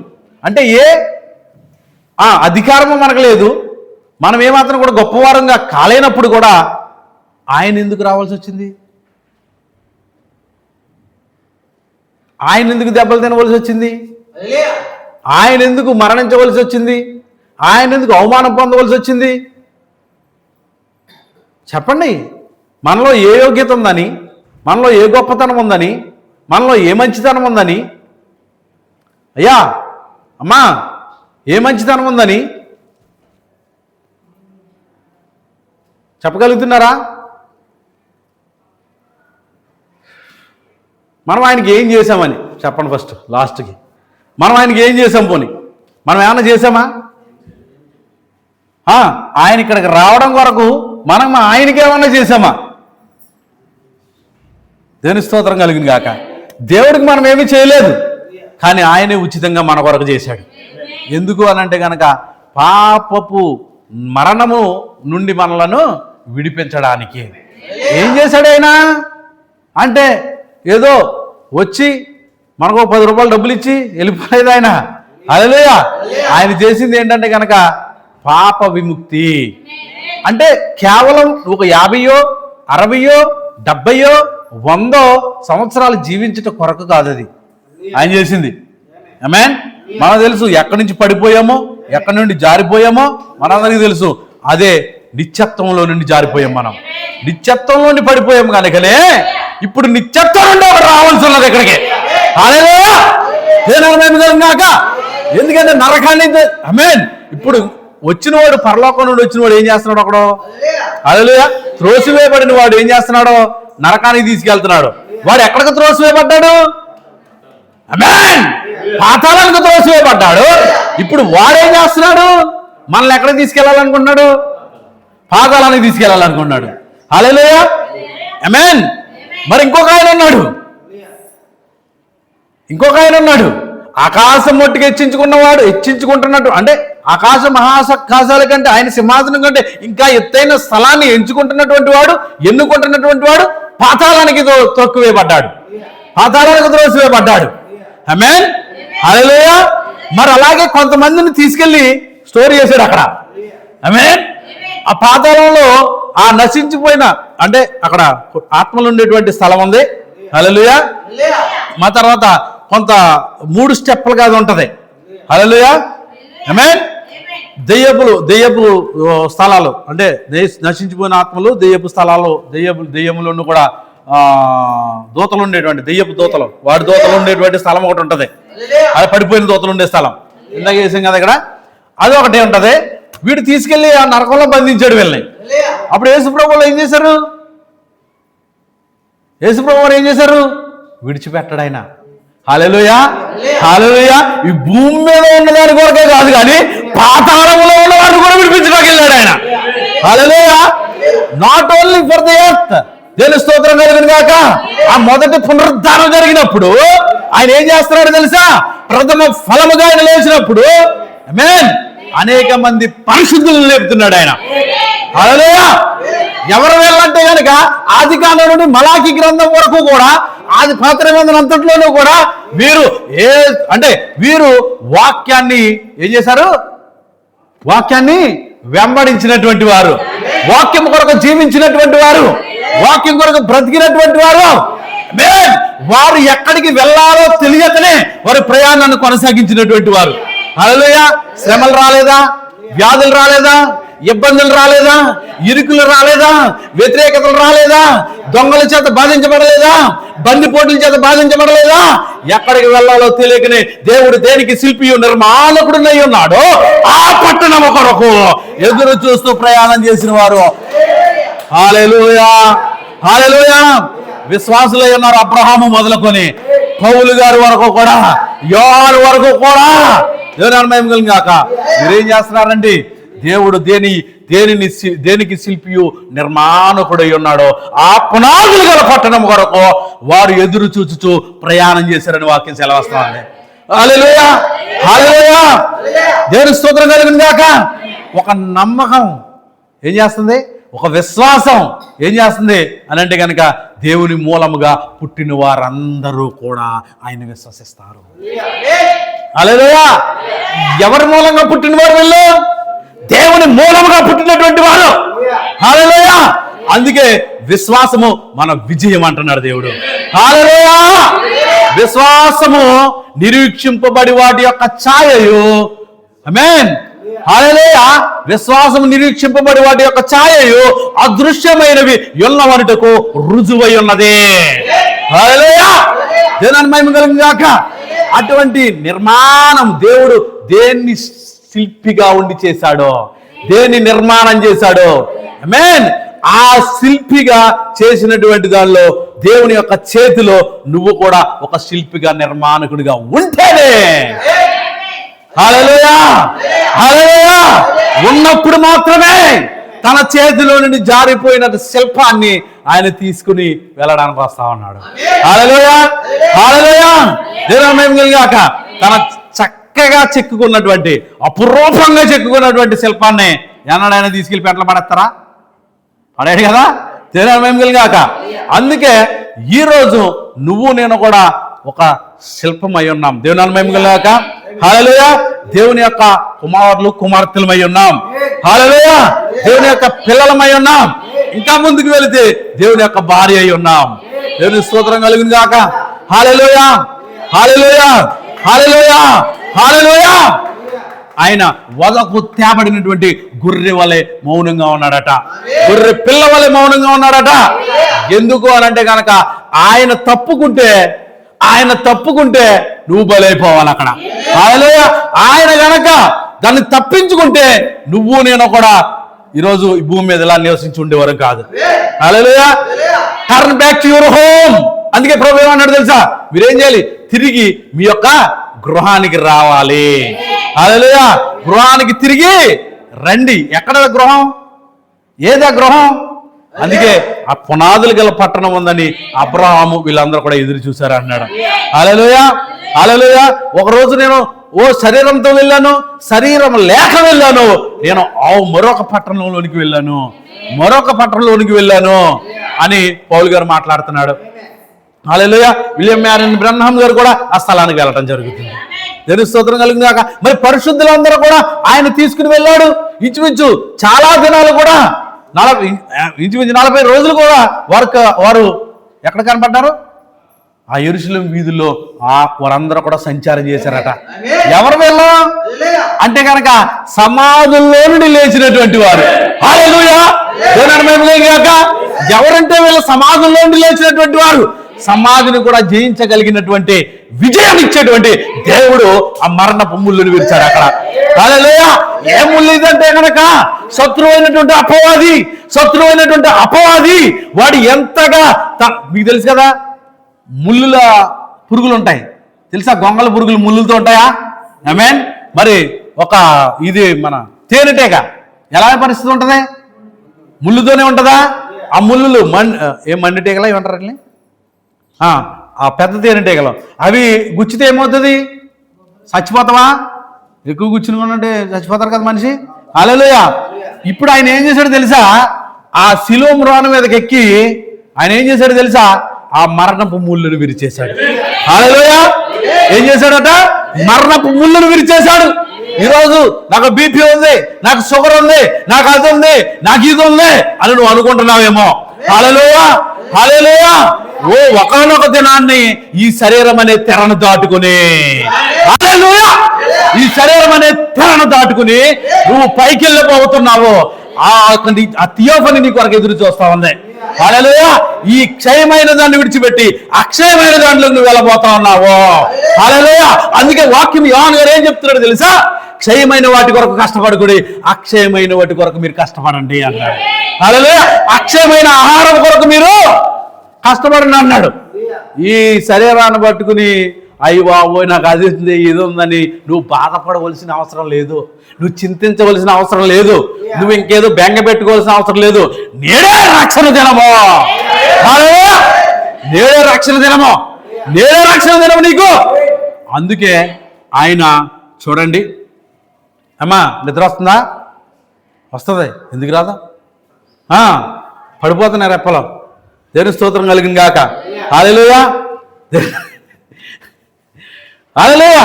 అంటే ఏ అధికారము మనకు లేదు, మనం ఏమాత్రం కూడా గొప్పవారంగా కాలేనప్పుడు కూడా ఆయన ఎందుకు రావాల్సి వచ్చింది? ఆయన ఎందుకు దెబ్బలు తినవలసి వచ్చింది? ఆయన ఎందుకు మరణించవలసి వచ్చింది? ఆయన ఎందుకు అవమానం పొందవలసి వచ్చింది? చెప్పండి. మనలో ఏ యోగ్యత ఉందని, మనలో ఏ గొప్పతనం ఉందని, మనలో ఏ మంచితనం ఉందని, అయ్యా అమ్మా ఏ మంచితనం ఉందని చెప్పగలుగుతున్నారా? మనం ఆయనకి ఏం చేశామని చెప్పండి. ఫస్ట్ లాస్ట్కి మనం ఆయనకి ఏం చేసాం? పోనీ మనం ఏమైనా చేసామా? ఆయన ఇక్కడికి రావడం కొరకు మనం ఆయనకి ఏమన్నా చేసామా? దేవుని స్తోత్రం కలిగింది గాక. దేవుడికి మనం ఏమీ చేయలేదు, కానీ ఆయనే ఉచితంగా మన కొరకు చేశాడు. ఎందుకు అనంటే కనుక పాపపు మరణము నుండి మనలను విడిపించడానికి. ఏం చేశాడు ఆయన అంటే ఏదో వచ్చి మనకు 10 రూపాయలు డబ్బులు ఇచ్చి వెళ్ళిపోలేదు ఆయన. హల్లెలూయా. ఆయన చేసింది ఏంటంటే కనుక పాప విముక్తి. అంటే కేవలం ఒక 50, 60, 70, 100 సంవత్సరాలు జీవించట కొరకు కాదు అది ఆయన చేసింది. ఆమేన్. మనకు తెలుసు ఎక్కడి నుంచి పడిపోయామో, ఎక్కడి నుండి జారిపోయామో మనందరికీ తెలుసు. అదే నిత్యత్వంలో నుండి జారిపోయాం. మనం నిత్యత్వంలో నుండి పడిపోయాం కనుకనే ఇప్పుడు నిత్యత్వం నుండి ఒకటి రావాల్సి ఉన్నది ఇక్కడికి. హల్లెలూయా. ఎందుకంటే నరకాన్ని ఆమేన్. ఇప్పుడు వచ్చినవాడు, పరలోకం నుండి వచ్చినవాడు ఏం చేస్తున్నాడు? ఒకడు హల్లెలూయా త్రోసివేయబడిన వాడు ఏం చేస్తున్నాడు? నరకానికి తీసుకెళ్తున్నాడు. వాడు ఎక్కడికి త్రోసివేయబడ్డాడు? ఆమేన్. పాతాళానికి త్రోసివేయబడ్డాడు. ఇప్పుడు వాడేం చేస్తున్నాడు? మనల్ని ఎక్కడికి తీసుకెళ్లాలనుకుంటున్నాడు? పాతాళానికి తీసుకెళ్లాలనుకున్నాడు. హల్లెలూయా, ఆమేన్. మరి ఇంకొక ఆయన ఉన్నాడు. ఆకాశం మొట్టికి హెచ్చించుకుంటున్నట్టు, అంటే ఆకాశ మహాకాశాల కంటే, ఆయన సింహాసనం కంటే ఇంకా ఎత్తైన స్థలాన్ని ఎన్నుకుంటున్నటువంటి వాడు పాతాళానికి త్రోసివేయబడ్డాడు. ఆమేన్, హల్లెలూయా. మరి అలాగే కొంతమందిని తీసుకెళ్లి స్టోర్ చేశాడు అక్కడ. ఆమేన్. ఆ పాతాళంలో ఆ నశించిపోయిన, అంటే అక్కడ ఆత్మలు ఉండేటువంటి స్థలం ఉంది. హల్లెలూయా. మా తర్వాత కొంత 3 స్టెప్పులుగా అది ఉంటది. హల్లెలూయా, ఆమేన్. దెయ్యపు స్థలాలు, అంటే నశించిపోయిన ఆత్మలు, దెయ్యపు స్థలాలు, దెయ్యములను కూడా దూతలు ఉండేటువంటి, దెయ్యపు దూతలు, వాడి దూతలు ఉండేటువంటి స్థలం ఒకటి ఉంటది. అది పడిపోయిన దూతలు ఉండే స్థలం. ఇందాక చేసాం కదా ఇక్కడ, అది ఒకటే ఉంటది. వీడు తీసుకెళ్లి ఆ నరకంలో బంధించాడు వీళ్ళని. అప్పుడు యేసుప్రభు వాళ్ళు ఏం చేశారు? విడిచిపెట్టాడు ఆయన. హల్లెలూయా, హల్లెలూయా. ఈ భూమి మీద ఉన్నదాని కొరకే కాదు, కానీ పాతాళంలో ఉన్న వారిని కూడా విడిపించడానికి వెళ్ళాడు ఆయన. Hallelujah. Not only for the earth. దేవుని స్తోత్రం కలుగును గాక. ఆ మొదటి పునరుద్ధానం జరిగినప్పుడు ఆయన ఏం చేస్తున్నాడు తెలుసా? ప్రథమ ఫలముగా ఆయన లేచినప్పుడు, ఆమేన్, అనేక మంది పరిశుద్ధులను లేపుతున్నాడు ఆయన. హల్లెలూయా. ఎవరు వెళ్ళంటే కనుక ఆదికాండం నుండి మలాకి గ్రంథం వరకు కూడా, ఆది పాత నిబంధన అంతట్లోనూ కూడా వీరు వాక్యాన్ని ఏం చేశారు? వాక్యాన్ని వెంబడించినటువంటి వారు, వాక్యం కొరకు జీవించినటువంటి వారు, వాక్యం కొరకు బ్రతికినటువంటి వారు. వారు ఎక్కడికి వెళ్ళాలో తెలియకనే వారి ప్రయాణాన్ని కొనసాగించినటువంటి వారు. హల్లెలూయా. శ్రమలు రాలేదా? వ్యాధులు రాలేదా? ఇబ్బందులు రాలేదా? ఇరుకులు రాలేదా? వ్యతిరేకతలు రాలేదా? దొంగల చేత బాధించబడలేదా? బందిపోటుల చేత బాధించబడలేదా? ఎక్కడికి వెళ్ళాలో తెలియకనే దేవుడు దేనికి శిల్పియు నిర్మాణకుడునై ఉన్నాడో ఆ పట్టణం కొరకు ఎదురు చూస్తూ ప్రయాణం చేసిన వారు. హల్లెలూయా, హల్లెలూయా. విశ్వాసులై ఉన్నారు. అబ్రహాము మొదలుకొని పౌలు గారి వరకు కూడా, యోహాను వరకు కూడా. దేవుని మహిమ కలుగును గాక. మీరేం చేస్తున్నారండి? దేవుడు దేనికి శిల్పియు నిర్మాణకుడై ఉన్నాడో ఆ పునాదులు గల పట్టణం కొరకు వారు ఎదురు చూచుచూ ప్రయాణం చేశారని వాక్యం సెలవిస్తామండి. హల్లెలూయా, హల్లెలూయా. దేవుని స్తోత్రం కలుగును గాక. ఒక నమ్మకం ఏం చేస్తుంది? ఒక విశ్వాసం ఏం చేస్తుంది అని అంటే కనుక, దేవుని మూలముగా పుట్టిన వారందరూ కూడా ఆయన విశ్వసిస్తారు. హల్లెలూయా. ఎవరి మూలంగా పుట్టిన వారు? వీళ్ళు దేవుని మూలముగా పుట్టినటువంటి వారు. హల్లెలూయా. అందుకే విశ్వాసము మన విజయం అంటున్నాడు దేవుడు. హల్లెలూయా. విశ్వాసము నిరీక్షింపబడి వాటి యొక్క ఛాయయు, ఆమేన్, హల్లెలూయా. విశ్వాసము నిరీక్షింపబడి వాటి యొక్క ఛాయయు అదృశ్యమైనవి యొన్నవనుటకు రుజువై ఉన్నది. హల్లెలూయా. దేవుని మహిమ కలుగును గాక. అటువంటి నిర్మాణం దేవుడు దేన్ని శిల్పిగా ఉండి చేశాడో, దేన్ని నిర్మాణం చేశాడో, ఆమేన్, ఆ శిల్పిగా చేసినటువంటి దానిలో దేవుని యొక్క చేతిలో నువ్వు కూడా ఒక శిల్పిగా నిర్మాణకుడిగా ఉంటేనే, హల్లెలూయా, హల్లెలూయా, ఉన్నప్పుడు మాత్రమే తన చేతిలో నుండి జారిపోయిన శిల్పాన్ని ఆయన తీసుకుని వెళ్ళడానికి వస్తా ఉన్నాడు. హల్లెలూయా, హల్లెలూయా. దేవుని మహిమ కలుగును గాక. తన చక్కగా చెక్కుకున్నటువంటి, అపురూపంగా చెక్కుకున్నటువంటి శిల్పాన్ని ఏనాడు ఆయన తీసుకెళ్ళి పెంటలు పడేస్తారా? పడాడు కదా. దేవుని మహిమ కలుగును గాక. అందుకే ఈరోజు నువ్వు నేను కూడా ఒక శిల్పమై ఉన్నాం. దేవుని మహిమ కలుగును గాక. హల్లెలూయా. దేవుని యొక్క కుమారులు కుమార్తెలమై ఉన్నాం. హల్లెలూయా. దేవుని యొక్క పిల్లలమై ఉన్నాం. ఇంకా ముందుకు వెళితే దేవుని యొక్క భార్య అయి ఉన్నాం. దేవుని స్తోత్రం కలుగును గాక. హల్లెలూయా, హల్లెలూయా, హల్లెలూయా, హల్లెలూయా. ఆయన వదకు తేబడినటువంటి గొర్రె వలె మౌనంగా ఉన్నాడట. గొర్రె పిల్ల వలె మౌనంగా ఉన్నాడట. ఎందుకు అనంటే కనుక ఆయన తప్పుకుంటే నువ్వు బలైపోవాలి అక్కడ. హల్లెలూయా. ఆయన గనక దాన్ని తప్పించుకుంటే నువ్వు నేను కూడా ఈరోజు ఈ భూమి మీద ఇలా నివసించి ఉండేవారు కాదు. Hallelujah. Turn back to your home. అందుకే ప్రభువు ఏమన్నాడు తెలుసా? మీరేం చేయాలి? తిరిగి మీ యొక్క గృహానికి రావాలి. హల్లెలూయా. గృహానికి తిరిగి రండి. ఎక్కడ గృహం? ఏదా గృహం? అందుకే ఆ పునాదులు గల పట్టణం ఉందని అబ్రహాము వీళ్ళందరూ కూడా ఎదురు చూశారు అన్నాడు. హల్లెలూయా, హల్లెలూయా. ఒకరోజు నేను శరీరంతో వెళ్ళాను, శరీరం లేక వెళ్ళాను, నేను మరొక పట్టణంలోనికి వెళ్ళాను అని పౌలు గారు మాట్లాడుతున్నాడు. హల్లెలూయా. విలియం మ్యారియన్ బ్రన్హామ్ గారు కూడా ఆ స్థలానికి వెళ్ళటం జరుగుతుంది. దేవుని స్తోత్రం కలుగును గాక. మరి పరిశుద్ధులందరూ కూడా ఆయన తీసుకుని వెళ్ళాడు. ఇంచుమించు చాలా దినాలు కూడా 40 రోజులు కూడా వారు ఎక్కడ కనపడ్డారు? ఆ యెరూషలేము వీధుల్లో వారందరూ కూడా సంచారం చేశారట. ఎవరు వీళ్ళు అంటే కనుక సమాధుల్లో నుండి లేచినటువంటి వారు. హల్లెలూయా. ఎవరంటే వీళ్ళు సమాధుల్లో నుండి లేచినటువంటి వారు. సమాధిని కూడా జయించగలిగినటువంటి విజయం ఇచ్చేటువంటి దేవుడు ఆ మరణపు ముళ్ళును విరిచాడు అక్కడ. హల్లెలూయా. ఏ ముళ్ళు ఇదంటే కనుక శత్రువైనటువంటి అపవాది వాడు ఎంతగా మీకు తెలుసు కదా, ముళ్ళుల పురుగులు ఉంటాయి తెలుసా? గొంగళ పురుగులు ముళ్ళులతో ఉంటాయా? ఆమేన్. మరి ఇది మన తేనెటీగ ఎలా పరిస్థితి ఉంటుంది? ముళ్ళుతోనే ఉంటుందా? ఆ ముళ్ళులు మండిటీగలా ఏమంటారు? ఆ పెద్ద తేనెటీగలు అవి గుచ్చితే ఏమవుతుంది? చచ్చిపోతావా? ఎక్కువ గుచ్చుకుంటే చచ్చిపోతారు కదా మనిషి. హల్లెలూయా. ఇప్పుడు ఆయన ఏం చేశాడు తెలుసా? ఆ శిలువ మ్రాను మీదకి ఎక్కి ఆయన ఏం చేశాడు తెలుసా? ఆ మరణపు ముళ్ళును విరిచేశాడు. హల్లెలూయా. ఏం చేశాడట? మరణపు ముళ్ళును విరిచేశాడు. ఈరోజు నాకు బీపీ ఉంది, నాకు షుగర్ ఉంది, నాకు అది ఉంది, నాకు ఇది ఉంది అని నువ్వు అనుకుంటున్నావేమో. హల్లెలూయా, హల్లెలూయా. ఒకనొక దినాన్ని ఈ శరీరం అనే తెరను దాటుకుని, హల్లెలూయా, ఈ శరీరం అనే తెరను దాటుకుని నువ్వు పైకి వెళ్ళిపోతున్నావు. ఆ థియోఫనీ నీ కొరకు ఎదురు చూస్తా ఉంది. హల్లెలూయా. ఈ క్షయమైన దాన్ని విడిచిపెట్టి అక్షయమైన దాంట్లో నువ్వు వెళ్ళబోతా ఉన్నావు. హల్లెలూయా. అందుకే వాక్యం యోహాను గారు ఏం చెప్తున్నాడు తెలుసా? క్షయమైన వాటి కొరకు కష్టపడకూడదు, అక్షయమైన వాటి కొరకు మీరు కష్టపడండి అన్నాడు. హల్లెలూయా. అక్షయమైన ఆహారం కొరకు మీరు కష్టపడండి అన్నాడు. ఈ శరీరాన్ని పట్టుకుని అయ్యి బాబోయ్ నాకు అది ఉంది ఇది ఉందని నువ్వు బాధపడవలసిన అవసరం లేదు, నువ్వు చింతించవలసిన అవసరం లేదు, నువ్వు ఇంకేదో బెంగ పెట్టుకోవాల్సిన అవసరం లేదు. నేడే రక్షణ దినము. నేడే రక్షణ దినము నీకు. అందుకే ఆయన చూడండి, అమ్మా నిద్ర వస్తుందా? వస్తుంది. ఎందుకు రాదా? పడిపోతున్నారు రెప్పలో. దేవుని స్తోత్రం కలిగిన గాక. హల్లెలూయా, హల్లెలూయా.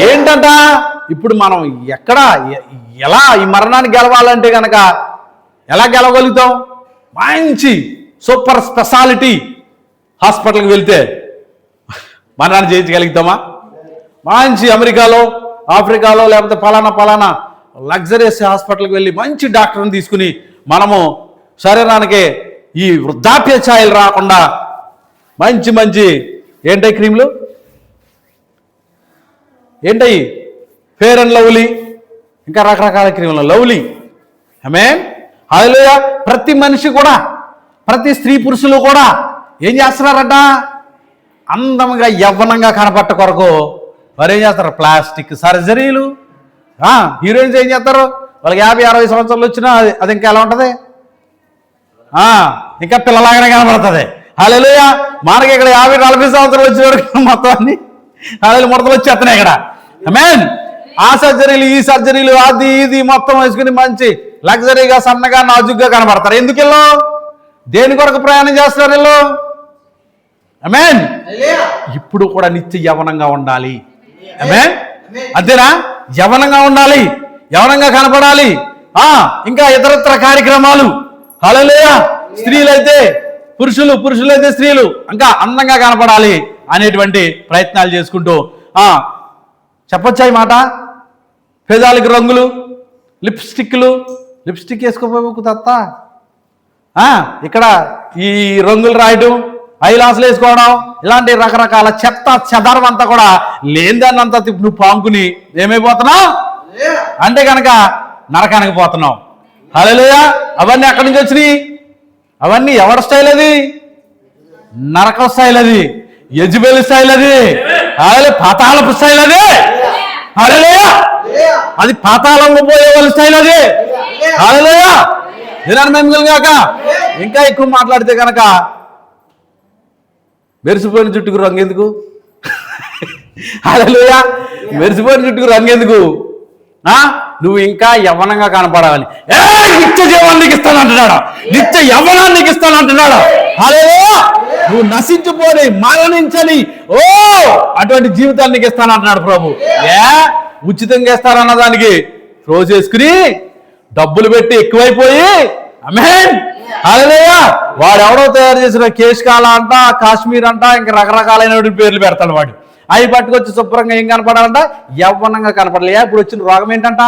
ఏంటంట ఇప్పుడు మనం ఎలా ఈ మరణాన్ని గెలవాలంటే కనుక ఎలా గెలవగలుగుతాం? మంచి సూపర్ స్పెషాలిటీ హాస్పిటల్కి వెళ్తే మరణాన్ని జయించగలుగుతామా? మంచి అమెరికాలో, ఆఫ్రికాలో లేకపోతే ఫలానా లగ్జరీస్ హాస్పిటల్కి వెళ్ళి మంచి డాక్టర్ని తీసుకుని మనము శరీరానికి ఈ వృద్ధాప్య ఛాయలు రాకుండా మంచి ఏంటై క్రీములు, ఏంటయి ఫేర్ అండ్ లవ్లీ, ఇంకా రకరకాల క్రీములు, లవ్లీ. ఆమేన్. హల్లెలూయా. ప్రతి మనిషి కూడా, ప్రతి స్త్రీ పురుషులు కూడా ఏం చేస్తున్నారట? అందంగా యవ్వనంగా కనపట్ట కొరకు వారు ఏం చేస్తారు? ప్లాస్టిక్ సర్జరీలు. హీరోయిన్స్ ఏం చేస్తారు? వాళ్ళకి 50-60 సంవత్సరాలు వచ్చినా అది ఇంకా ఎలా ఉంటుంది? ఇంకా పిల్లలాగానే కనబడుతుంది. హల్లెలూయా. మనకి ఇక్కడ 50-40 సంవత్సరాలు వచ్చిన వరకు మొత్తం అన్ని ముడతలు వచ్చేస్తున్నాయి ఇక్కడ. ఆమేన్. ఆ సర్జరీలు ఈ సర్జరీలు అది ఇది మొత్తం వేసుకుని మంచి లగ్జరీగా సన్నగా నాజుగ్గా కనబడతారు. ఎందుకు వీళ్ళు? దేని కొరకు ప్రయాణం చేస్తున్నారు వీళ్ళు? ఆమేన్. ఇప్పుడు కూడా నిత్య యవనంగా ఉండాలి. ఆమేన్. అంతేనా? యవనంగా ఉండాలి, యవనంగా కనపడాలి. ఇంకా ఇతరత్ర కార్యక్రమాలు. హల్లెలూయా. స్త్రీలైతే పురుషులు, పురుషులైతే స్త్రీలు ఇంకా అందంగా కనపడాలి అనేటువంటి ప్రయత్నాలు చేసుకుంటూ చెప్పొచ్చా ఈ మాట? పేదాలకి రంగులు, లిప్స్టిక్ వేసుకోపోకు తత్త, ఇక్కడ ఈ రంగులు రాయడం, ఐలాసులు వేసుకోవడం, ఇలాంటి రకరకాల చెత్త చెదరం అంతా కూడా లేనిదాన్నంతా నువ్వు పాముకుని ఏమైపోతున్నావు అంటే కనుక నరకానికి పోతున్నావు. హల్లెలూయా. అవన్నీ ఎక్కడి నుంచి వచ్చినాయి? అవన్నీ ఎవరి స్టైల్? అది నరక స్టైల్, అది యెజబెల్ స్టైల్, అది అదే పాతాళపు స్టైల్ అదే. హల్లెలూయా. అది పాతాళంలో పోయే వాళ్ళ స్టైల్ అదే. హల్లెలూయా. దినాన్ని మేము కాక ఇంకా ఎక్కువ మాట్లాడితే కనుక మెరిసిపోయిన చుట్టుకు రంగెందుకు? హల్లెలూయా. మెరిసిపోయిన చుట్టుకు రంగెందుకు? నువ్వు ఇంకా యవ్వనంగా కనపడాలని. నిత్య జీవాన్ని నీకు ఇస్తానంటున్నాడు, నిత్య యవ్వనాన్ని నీకు ఇస్తానంటున్నాడు. హల్లెలూయా. నువ్వు నశించిపోని మరణించని అటువంటి జీవితాన్ని నీకు ఇస్తానంటున్నాడు ప్రభు. ఉచితంగా ఇస్తారన్న దానికి రోజు వేసుకుని డబ్బులు పెట్టి ఎక్కువైపోయి ఆమేన్. హల్లెలూయా. వాడెవడో తయారు చేసిన కేశకాల అంట, కాశ్మీర్ అంట, ఇంకా రకరకాలైన పేర్లు పెడతాడు వాడు. అవి పట్టుకొచ్చి శుభ్రంగా ఏం కనపడాలంట? యవ్వనంగా కనపడలేయా? ఇప్పుడు వచ్చిన రోగం ఏంటంట?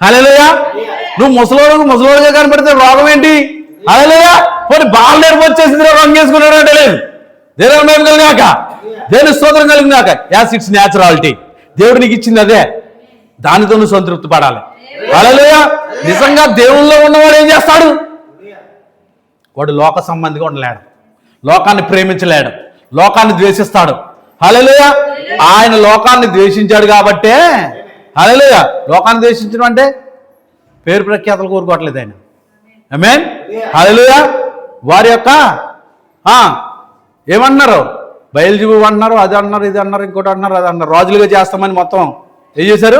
హల్లెలూయా. నువ్వు ముసలోడుగా కనపడితే రోగం ఏంటి? హల్లెలూయా. పోనీ బాల్ నేర్పు వచ్చేసింది, రంగు వేసుకున్నాడు అంటే లేదు. దేవుని మహిమ కలిగాక, దేవుని స్తోత్రం కలిగినాక. As it's naturality. దేవుడు నీకు ఇచ్చింది అదే, దానితో నువ్వు సంతృప్తి పడాలి. హల్లెలూయా. నిజంగా దేవుల్లో ఉన్నవాడు ఏం చేస్తాడు? వాడు లోక సంబంధిగా ఉండలేడు, లోకాన్ని ప్రేమించలేడు, లోకాన్ని ద్వేషిస్తాడు. హల్లెలూయా. ఆయన లోకాన్ని ద్వేషించాడు కాబట్టే, హల్లెలూయా, లోకాన్ని ద్వేషించడం అంటే పేరు ప్రఖ్యాతలు కోరుకోవట్లేదు ఆయన. ఆమేన్. హల్లెలూయా. వారి యొక్క ఏమన్నారు? బయలుజీవి అన్నారు, అది అన్నారు, ఇది అన్నారు, ఇంకోటి అన్నారు, అది అన్నారు. రాజులుగా చేస్తామని మొత్తం ఏం చేశారు?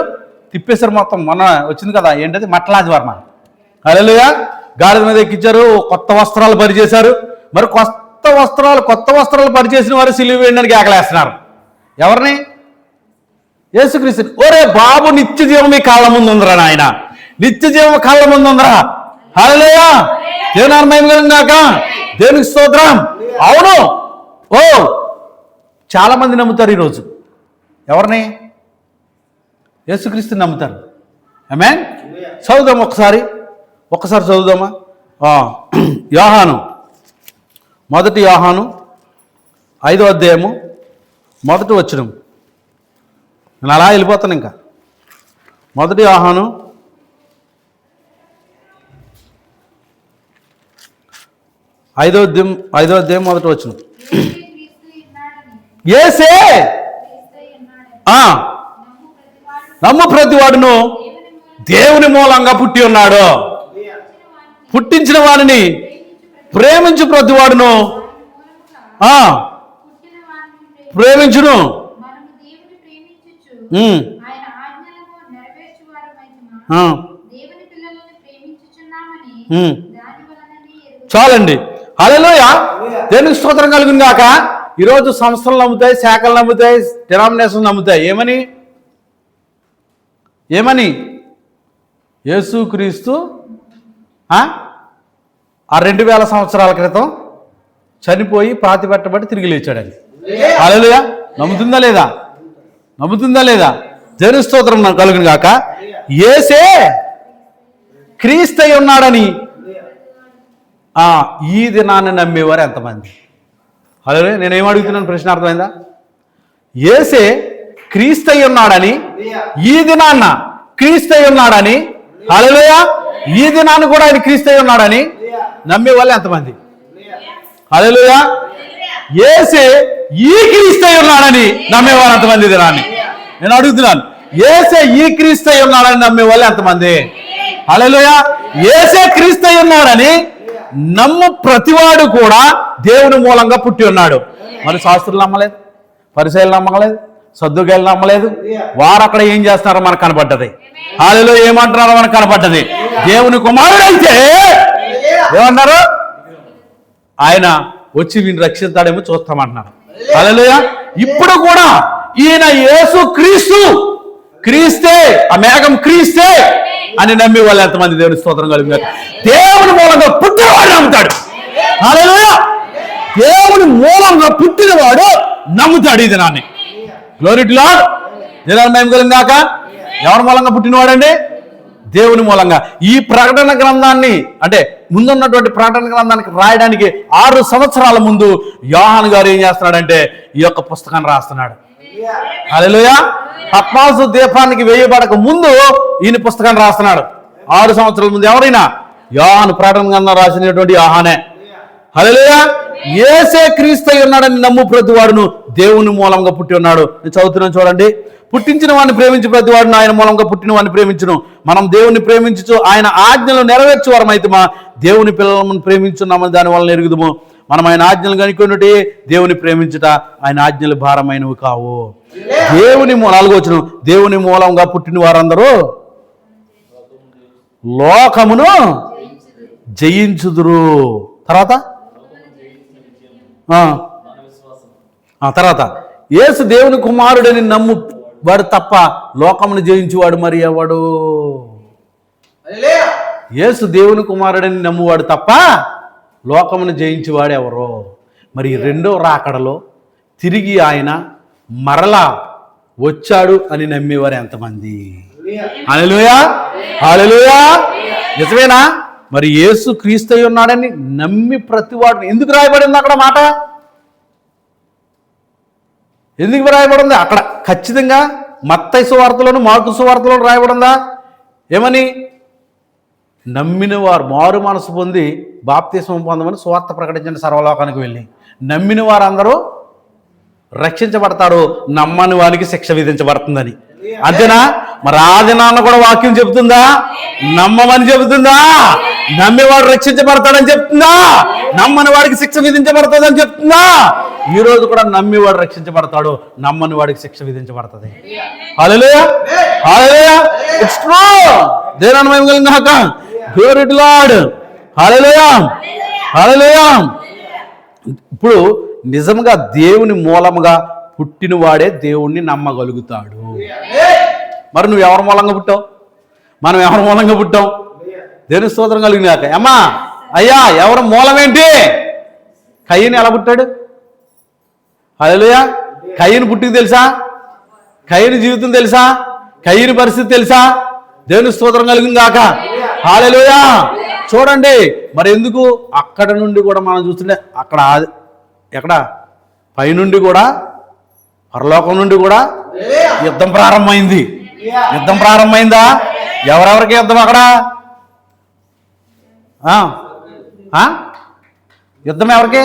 తిప్పేశారు మొత్తం. మొన్న వచ్చింది కదా, ఏంటది? మట్లాజ్వర్మ. హల్లెలూయా. గాడిద మీద ఎక్కించారు, కొత్త వస్త్రాలు పరిచేశారు. మరి కొత్త వస్త్రాలు పరిచేసిన వారు సిలువ వేయడానికి ఆకలేస్తున్నారు. ఎవరిని? యేసుక్రీస్తుని. ఒరే బాబు, నిత్య జీవం మీ కాళ్ళ ముందు ఉందిరా నాయన, నిత్య జీవం కాళ్ళ ముందు ఉందిరా. హల్లెలూయా. దేవుని మహిమ కలుగుగాక, దేవునికి స్తోత్రం. అవును. చాలా మంది నమ్ముతారు ఈరోజు. ఎవరిని? యేసుక్రీస్తుని నమ్ముతారు. ఆమేన్. చదువుదాం ఒకసారి చదువుదామా? యోహాను, మొదటి యోహాను 5వ అధ్యాయము 1వ వచనం. నేను అలా వెళ్ళిపోతాను. ఇంకా మొదటి యోహాను 5వ అధ్యాయం 1వ వచనం. యేసే నమ్ము ప్రతివాడును దేవుని మూలంగా పుట్టి ఉన్నాడు. పుట్టించిన వాడిని ప్రేమించు ప్రతివాడును ప్రేమించును. చాలండి. హల్లెలూయా. దేవునికి స్తోత్రం కలుగును గాక. ఈరోజు సంస్థలు నమ్ముతాయి, శాఖలు నమ్ముతాయి, డినామినేషన్ నమ్ముతాయి. ఏమని? యేసుక్రీస్తు 2000 సంవత్సరాల క్రితం చనిపోయి పాతిపెట్టబడి తిరిగి లేచాడని. హల్లెలూయా. నమ్ముతుందా లేదా? దేవుని స్తోత్రం కలుగును గాక. యేసే క్రీస్తై ఉన్నాడని ఈ దినాన్ని నమ్మేవారు ఎంతమంది? హల్లెలూయా. నేనేం అడుగుతున్నాను? ప్రశ్న అర్థమైందా? యేసే క్రీస్తై ఉన్నాడని, ఈ దినాన్న క్రీస్తై ఉన్నాడని, హల్లెలూయా, ఈ దినాన్ని కూడా ఆయన క్రీస్తై ఉన్నాడని నమ్మే వాళ్ళు ఎంతమంది? హల్లెలూయా. యేసే ఈ క్రీస్తై ఉన్నాడని నమ్మేవారు ఎంతమంది దినాన్ని? నేను అడుగుతున్నాను. యేసే ఈ క్రీస్తై ఉన్నాడని నమ్మేవాళ్ళు ఎంతమంది? హల్లెలూయా. యేసే క్రీస్తై ఉన్నాడని నమ్ము ప్రతివాడు కూడా దేవుని మూలంగా పుట్టి ఉన్నాడు. మరి శాస్త్రులు నమ్మలేదు, పరిసయ్యులు నమ్మలేదు, సద్దుకాయలు నమ్మలేదు. వారు అక్కడ ఏం చేస్తున్నారో మనకు కనపడ్డది. హల్లెలూయా. ఏమంటున్నారో మనకు కనపడ్డది. దేవుని కుమారుడైతే ఏమన్నారు? ఆయన వచ్చి వీడిని రక్షిస్తాడేమో చూస్తామంటున్నారు. హల్లెలూయా. ఇప్పుడు కూడా ఈయన యేసు క్రీస్తే, ఆ మేఘం క్రీస్తే అని నమ్మే వాళ్ళు ఎంతమంది? దేవుని స్తోత్రం కలుగుతారు. దేవుని మూలంగా పుట్టినవాడు నమ్ముతాడు. హల్లెలూయా. దేవుని మూలంగా పుట్టినవాడు నమ్ముతాడు ఈ దినాన్ని. Glory to lord. దేవుని మహిమ కలుగుగాక. ఎవరి మూలంగా పుట్టినవాడండి? దేవుని మూలంగా. ఈ ప్రకటన గ్రంథాన్ని, అంటే ముందున్నటువంటి ప్రకటన గ్రంథానికి రాయడానికి 6 సంవత్సరాల ముందు యోహాను గారు ఏం చేస్తున్నాడంటే ఈ యొక్క పుస్తకాన్ని రాస్తున్నాడు. హల్లెలూయా. పద్మాసు దీపానికి వేయబడక ముందు ఈయన పుస్తకాన్ని రాస్తున్నాడు. 6 సంవత్సరాల ముందు ఎవరైనా? యోహాను ప్రకటన గ్రంథం రాసినటువంటి యోహానే. హల్లెలూయా. యేసే క్రీస్తు అయి ఉన్నాడని నమ్ము ప్రతి వాడును దేవుని మూలంగా పుట్టి ఉన్నాడు. నేను చదువుతున్నాను చూడండి. పుట్టించిన వాడిని ప్రేమించి ప్రతి వాడిని ఆయన మూలంగా పుట్టిన వాడిని ప్రేమించును. మనం దేవుని ప్రేమించు ఆయన ఆజ్ఞలు నెరవేర్చు వారమైతే మా దేవుని పిల్లలను ప్రేమించున్నామని దాని వలన ఎరుగుదుము. మనం ఆయన ఆజ్ఞలు కనుక్కొనుటే దేవుని ప్రేమించుట ఆయన ఆజ్ఞలు భారమైనవి కావు. దేవుని 4వ వచనం, దేవుని మూలంగా పుట్టిన వారందరూ లోకమును జయించుదురు. తర్వాత యేసు దేవుని కుమారుడని నమ్ము వాడు తప్ప లోకమును జయించువాడు మరి ఎవడు? యేసు దేవుని కుమారుడని నమ్మువాడు తప్ప లోకమును జయించేవాడు ఎవరో? మరి రెండో రాకడలో తిరిగి ఆయన మరలా వచ్చాడు అని నమ్మేవారు ఎంతమంది? హల్లెలూయా, హల్లెలూయా. నిజమేనా? మరి యేసు క్రీస్తు అయి ఉన్నాడని నమ్మి ప్రతివాడు. ఎందుకు రాయబడింది అక్కడ మాట? ఎందుకు రాయబడింది అక్కడ? ఖచ్చితంగా మత్తయి సువార్తలోను మార్కు సువార్తలోను రాయబడిందా? ఏమని? నమ్మిన వారు మారు మనసు పొంది బాప్తిస్మం పొందమని సువార్త ప్రకటించండి సర్వలోకానికి వెళ్ళి. నమ్మిన వారందరూ రక్షించబడతారు, నమ్మని వారికి శిక్ష విధించబడుతుందని. అంతేనా? మరి ఆ దినాన్న కూడా వాక్యం చెబుతుందా? నమ్మమని చెబుతుందా? నమ్మేవాడు రక్షించబడతాడని చెప్తుందా? నమ్మని వాడికి శిక్ష విధించబడుతుందని చెప్తుందా? ఈ రోజు కూడా నమ్మేవాడు రక్షించబడతాడు, నమ్మని వాడికి శిక్ష విధించబడుతుంది. Hallelujah, hallelujah. It's true. దేవుని మహిమ కలుగుగాక. Glory to Lord. Hallelujah, hallelujah. ఇప్పుడు నిజంగా దేవుని మూలముగా పుట్టినవాడే దేవుణ్ణి నమ్మగలుగుతాడు. మరి నువ్వు ఎవరి మూలంగా పుట్టావు? మనం ఎవరి మూలంగా పుట్టాం? దేవుని స్తోత్రం కలిగినాక. అమ్మా అయ్యా, ఎవరి మూలమేంటి? కయ్యను ఎలా పుట్టాడు? హల్లెలూయా. కయ్యను పుట్టికి తెలుసా? కయ్యను జీవితం తెలుసా? కయ్యను పరిస్థితి తెలుసా? దేవుని స్తోత్రం కలిగిందాక. హల్లెలూయా. చూడండి మరి ఎందుకు అక్కడ నుండి కూడా మనం చూస్తుంటే అక్కడ ఎక్కడ పైనుండి కూడా పరలోకం నుండి కూడా యుద్ధం ప్రారంభమైంది. యుద్ధం ప్రారంభమైందా? ఎవరెవరికి యుద్ధం అక్కడ? యుద్ధం ఎవరికి?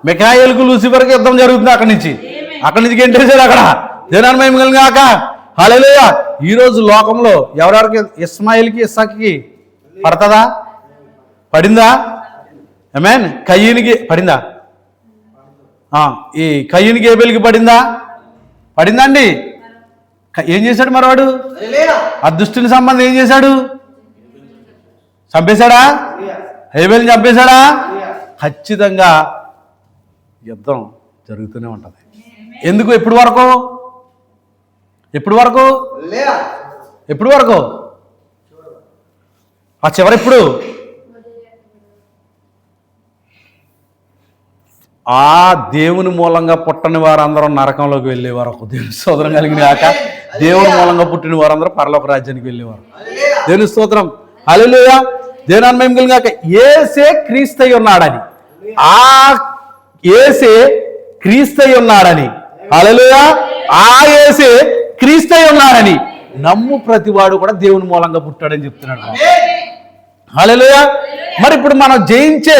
మిఖాయేలుకు లూసిఫర్కి యుద్ధం జరుగుతుంది. అక్కడి నుంచి గెంటేశాడు అక్కడ. దేవుని మహిమ కలుగుగాక. హల్లెలూయా. ఈరోజు లోకంలో ఎవరెవరికి? ఇస్మాయిల్కి ఇస్సాకి పడుతుందా? పడిందా? ఆమేన్. కయ్యనికి పడిందా? ఈ కయ్యనికి ఏబేలుకి పడిందా? పడిందండి. ఏం చేశాడు మరవాడు? ఆ దుష్టుని సంబంధం ఏం చేశాడు? చంపేశాడా? ఏబేలుని చంపేశాడా? ఖచ్చితంగా యుద్ధం జరుగుతూనే ఉంటుంది. ఎందుకు? ఎప్పుడు వరకు? ఎప్పుడు వరకు? ఎప్పుడు వరకు? ఆ చివరెప్పుడు? ఆ దేవుని మూలంగా పుట్టని వారందరూ నరకంలోకి వెళ్ళే వరకు. దేవుని స్తోత్రం కలిగినాక. దేవుని మూలంగా పుట్టిన వారందరూ పరలోక రాజ్యానికి వెళ్ళేవారు. దేవుని స్తోత్రం. హల్లెలూయా. దేవుని మహిమ కలిగినాక. యేసే క్రీస్తు అయి ఉన్నాడని, ఆ యేసే క్రీస్తు అయి ఉన్నాడని, హల్లెలూయా, ఆ యేసే క్రీస్తు అయి ఉన్నాడని నమ్ము ప్రతివాడు కూడా దేవుని మూలంగా పుట్టాడని చెప్తున్నాడు. హల్లెలూయా. మరి ఇప్పుడు మనం జయించే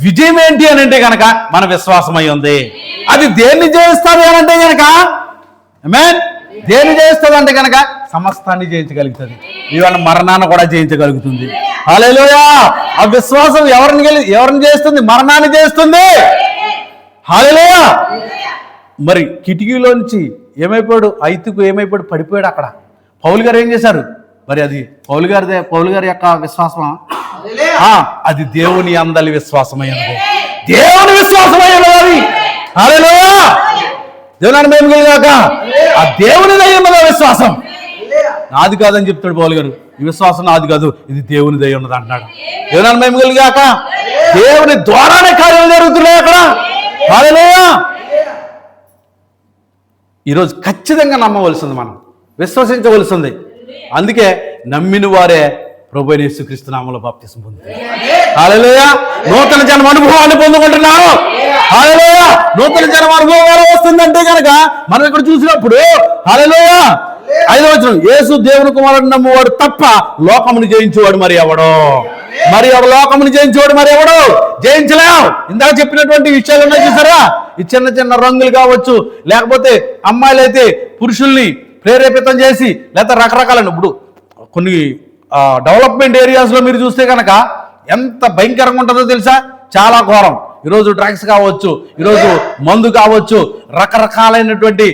విజయం ఏంటి అని అంటే కనుక మన విశ్వాసం అయి ఉంది. అది దేన్ని జయిస్తుంది అని అంటే కనుక, ఆమేన్, దేన్ని జయిస్తుంది అంటే కనుక సమస్తాన్ని జయించగలుగుతుంది. ఈవెన్ మరణాన్ని కూడా జయించగలుగుతుంది. హల్లెలూయా. ఆ విశ్వాసం ఎవరిని చేస్తుంది? మరణాన్ని చేస్తుంది. హల్లెలూయా. మరి కిటికీలోంచి ఏమైపోయాడు? ఐతుకు ఏమైపోయాడు? పడిపోయాడు. అక్కడ పౌలు గారు ఏం చేశారు? మరి అది పౌలు గారి యొక్క విశ్వాసమా? అది దేవుని అందలి విశ్వాసమైనది. దేవుని విశ్వాసమైనది. హల్లెలూయా. దేవుని మహిమ కలుగుగాక. ఆ దేవునిదై ఉన్నది విశ్వాసం. నాది కాదని చెప్తాడు పౌలు గారు. ఈ విశ్వాసం నాది కాదు, ఇది దేవునిదై ఉన్నది అంటాడు. దేవుని మహిమ కలుగుగాక. దేవుని ద్వారానే కార్యాలు జరుగుతున్నాయి అక్కడ. హల్లెలూయా. ఈరోజు ఖచ్చితంగా నమ్మవలసింది, మనం విశ్వసించవలసింది. అందుకే నమ్మిన వారే ప్రభువైన యేసుక్రీస్తు నామములో బాప్తిసం పొందుతారు. హల్లెలూయా. నూతన జన్మ అనుభవాన్ని పొందుకుంటున్నారు. హల్లెలూయా. నూతన జన్మ అనుభవం వస్తుందంటే కనుక మనం ఇక్కడ చూసినప్పుడు హల్లెలూయా 5వ వచనం, యేసు దేవుని కుమారుడు నమ్మువాడు తప్ప లోకమును జయించేవాడు మరి ఎవడో. లోకమును జయించేవాడు మరి ఎవడు? జయించలేవు. ఇందాక చెప్పినటువంటి విషయాలు ఉన్నాయి చూసారా? ఈ చిన్న చిన్న రంగులు కావచ్చు, లేకపోతే అమ్మాయిలు అయితే పురుషుల్ని ప్రేరేపితం చేసి, లేకపోతే రకరకాల ఇప్పుడు కొన్ని డెవలప్మెంట్ ఏరియాస్లో మీరు చూస్తే కనుక ఎంత భయంకరంగా ఉంటుందో తెలుసా? చాలా ఘోరం. ఈరోజు డ్రగ్స్ కావచ్చు, ఈరోజు మందు కావచ్చు, రకరకాలైనటువంటి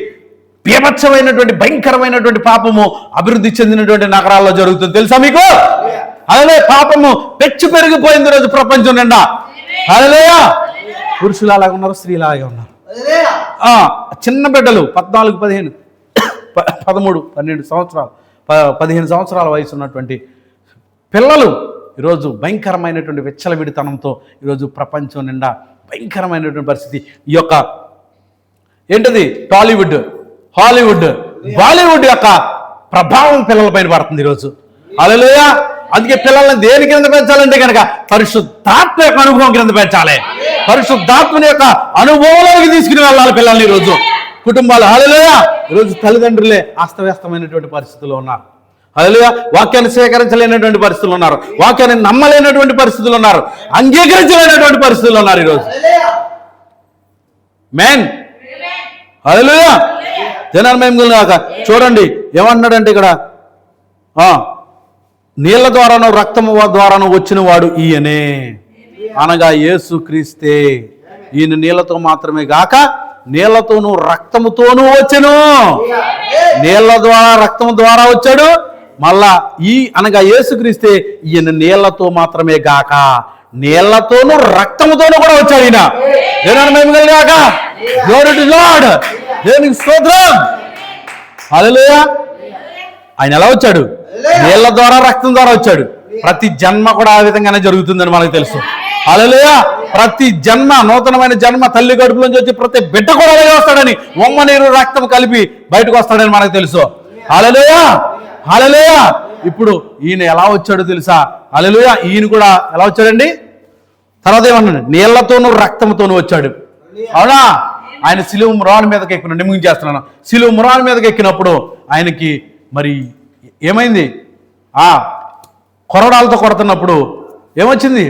బీభత్సమైనటువంటి భయంకరమైనటువంటి పాపము అభివృద్ధి చెందినటువంటి నగరాల్లో జరుగుతుంది. తెలుసా మీకు? అదే పాపము పెచ్చు పెరిగిపోయింది ఈరోజు ప్రపంచం నిండా. అదే పురుషులు అలాగే ఉన్నారు, స్త్రీలు అలాగే ఉన్నారు. చిన్న బిడ్డలు 14, 15, 13, 12 సంవత్సరాలు, 15 సంవత్సరాల వయసు ఉన్నటువంటి పిల్లలు ఈరోజు భయంకరమైనటువంటి విచ్చలవిడితనంతో ఈరోజు ప్రపంచం నిండా భయంకరమైనటువంటి పరిస్థితి. ఈ యొక్క ఏంటది టాలీవుడ్, హాలీవుడ్, బాలీవుడ్ యొక్క ప్రభావం పిల్లలపైన పడుతుంది ఈరోజు. హల్లెలూయా. అందుకే పిల్లల్ని దేని కింద పెంచాలంటే కనుక పరిశుద్ధాత్మ యొక్క అనుభవం కింద పెంచాలి. పరిశుద్ధాత్మని యొక్క అనుభవంలోకి తీసుకుని వెళ్ళాలి పిల్లల్ని ఈరోజు కుటుంబాలు. హల్లెలూయా. ఈరోజు తల్లిదండ్రులే అస్తవ్యస్తమైనటువంటి పరిస్థితుల్లో ఉన్నారు. హల్లెలూయా. వాక్యాన్ని స్వీకరించలేనటువంటి పరిస్థితులు ఉన్నారు, వాక్యాన్ని నమ్మలేనటువంటి పరిస్థితులు ఉన్నారు, అంగీకరించలేనటువంటి పరిస్థితులు ఉన్నారు ఈరోజు. మేన్ హల్లెలూయా. జనార్మయంగా చూడండి ఏమన్నాడంటే ఇక్కడ, నీళ్ల ద్వారాను రక్తము ద్వారాను వచ్చిన వాడు ఈయనే, అనగా యేసు క్రీస్తే. ఈయన నీళ్లతో మాత్రమే గాక నీళ్లతోనూ రక్తముతోనూ వచ్చెను. నీళ్ల ద్వారా రక్తము ద్వారా వచ్చాడు. మళ్ళా అనగా యేసు క్రీస్తే ఈయన నీళ్లతో మాత్రమే గాక నీళ్లతోనూ రక్తముతోనూ కూడా వచ్చాడు. ఈయన జనార్మయంగా గ్లోరీ టు లార్డ్. దేవునికి స్తోత్రం. హల్లెలూయా. ఆయన ఎలా వచ్చాడు? నీళ్ల ద్వారా రక్తం ద్వారా వచ్చాడు. ప్రతి జన్మ కూడా ఆ విధంగానే జరుగుతుందని మనకు తెలుసు. హల్లెలూయా. ప్రతి జన్మ నూతనమైన జన్మ తల్లి కడుపు నుంచి వచ్చి ప్రతి బిడ్డ కూడా అలాగే వస్తాడని, ఒమ్మ నీరు రక్తం కలిపి బయటకు వస్తాడని మనకు తెలుసు. హల్లెలూయా. హల్లెలూయా. ఇప్పుడు ఈయన ఎలా వచ్చాడో తెలుసా? హల్లెలూయా. ఈయన కూడా ఎలా వచ్చాడండి? తర్వాత ఏమన్నాడు? నీళ్లతోనూ రక్తంతోనూ వచ్చాడు. అవునా? ఆయన సిలువ మ్రాను మీదకి ఎక్కిన ముగించేస్తున్నాను. సిలువ మ్రాను మీదకి ఎక్కినప్పుడు ఆయనకి మరి ఏమైంది? కొరడాలతో కొడుతున్నప్పుడు ఏమొచ్చింది?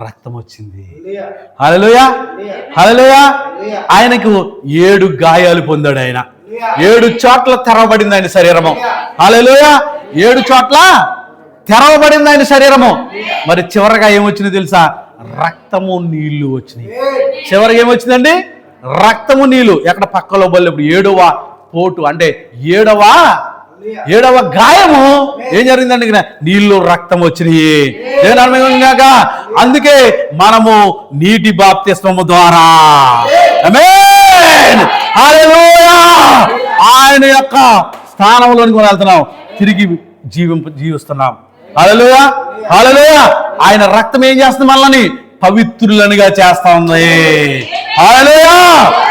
రక్తం వచ్చింది. హల్లెలూయా. హల్లెలూయా. ఆయనకు 7 గాయాలు పొందాడు. ఆయన 7 చోట్ల తెరవబడింది ఆయన శరీరము. హల్లెలూయా. 7 చోట్ల తెరవబడింది ఆయన శరీరము. మరి చివరగా ఏమొచ్చింది తెలుసా? రక్తము నీళ్లు వచ్చినాయి. చివరికి ఏమొచ్చిందండి? రక్తము నీళ్లు. ఎక్కడ పక్కలో బల్లి ఇప్పుడు 7వ పోటు అంటే 7వ గాయము ఏం జరిగిందండి? నీళ్లు రక్తం వచ్చినాయి. దేనాక అందుకే మనము నీటి బాప్తిస్మము ద్వారా ఆమేన్ హల్లెలూయా ఆయన యొక్క స్థానంలోనికి మనం వెళ్తున్నాం, తిరిగి జీవిస్తున్నాం. హల్లెలూయా. హల్లెలూయా. ఆయన రక్తం ఏం చేస్తుంది? మనల్ని పవిత్రులనిగా చేస్తా ఉంది. హల్లెలూయా.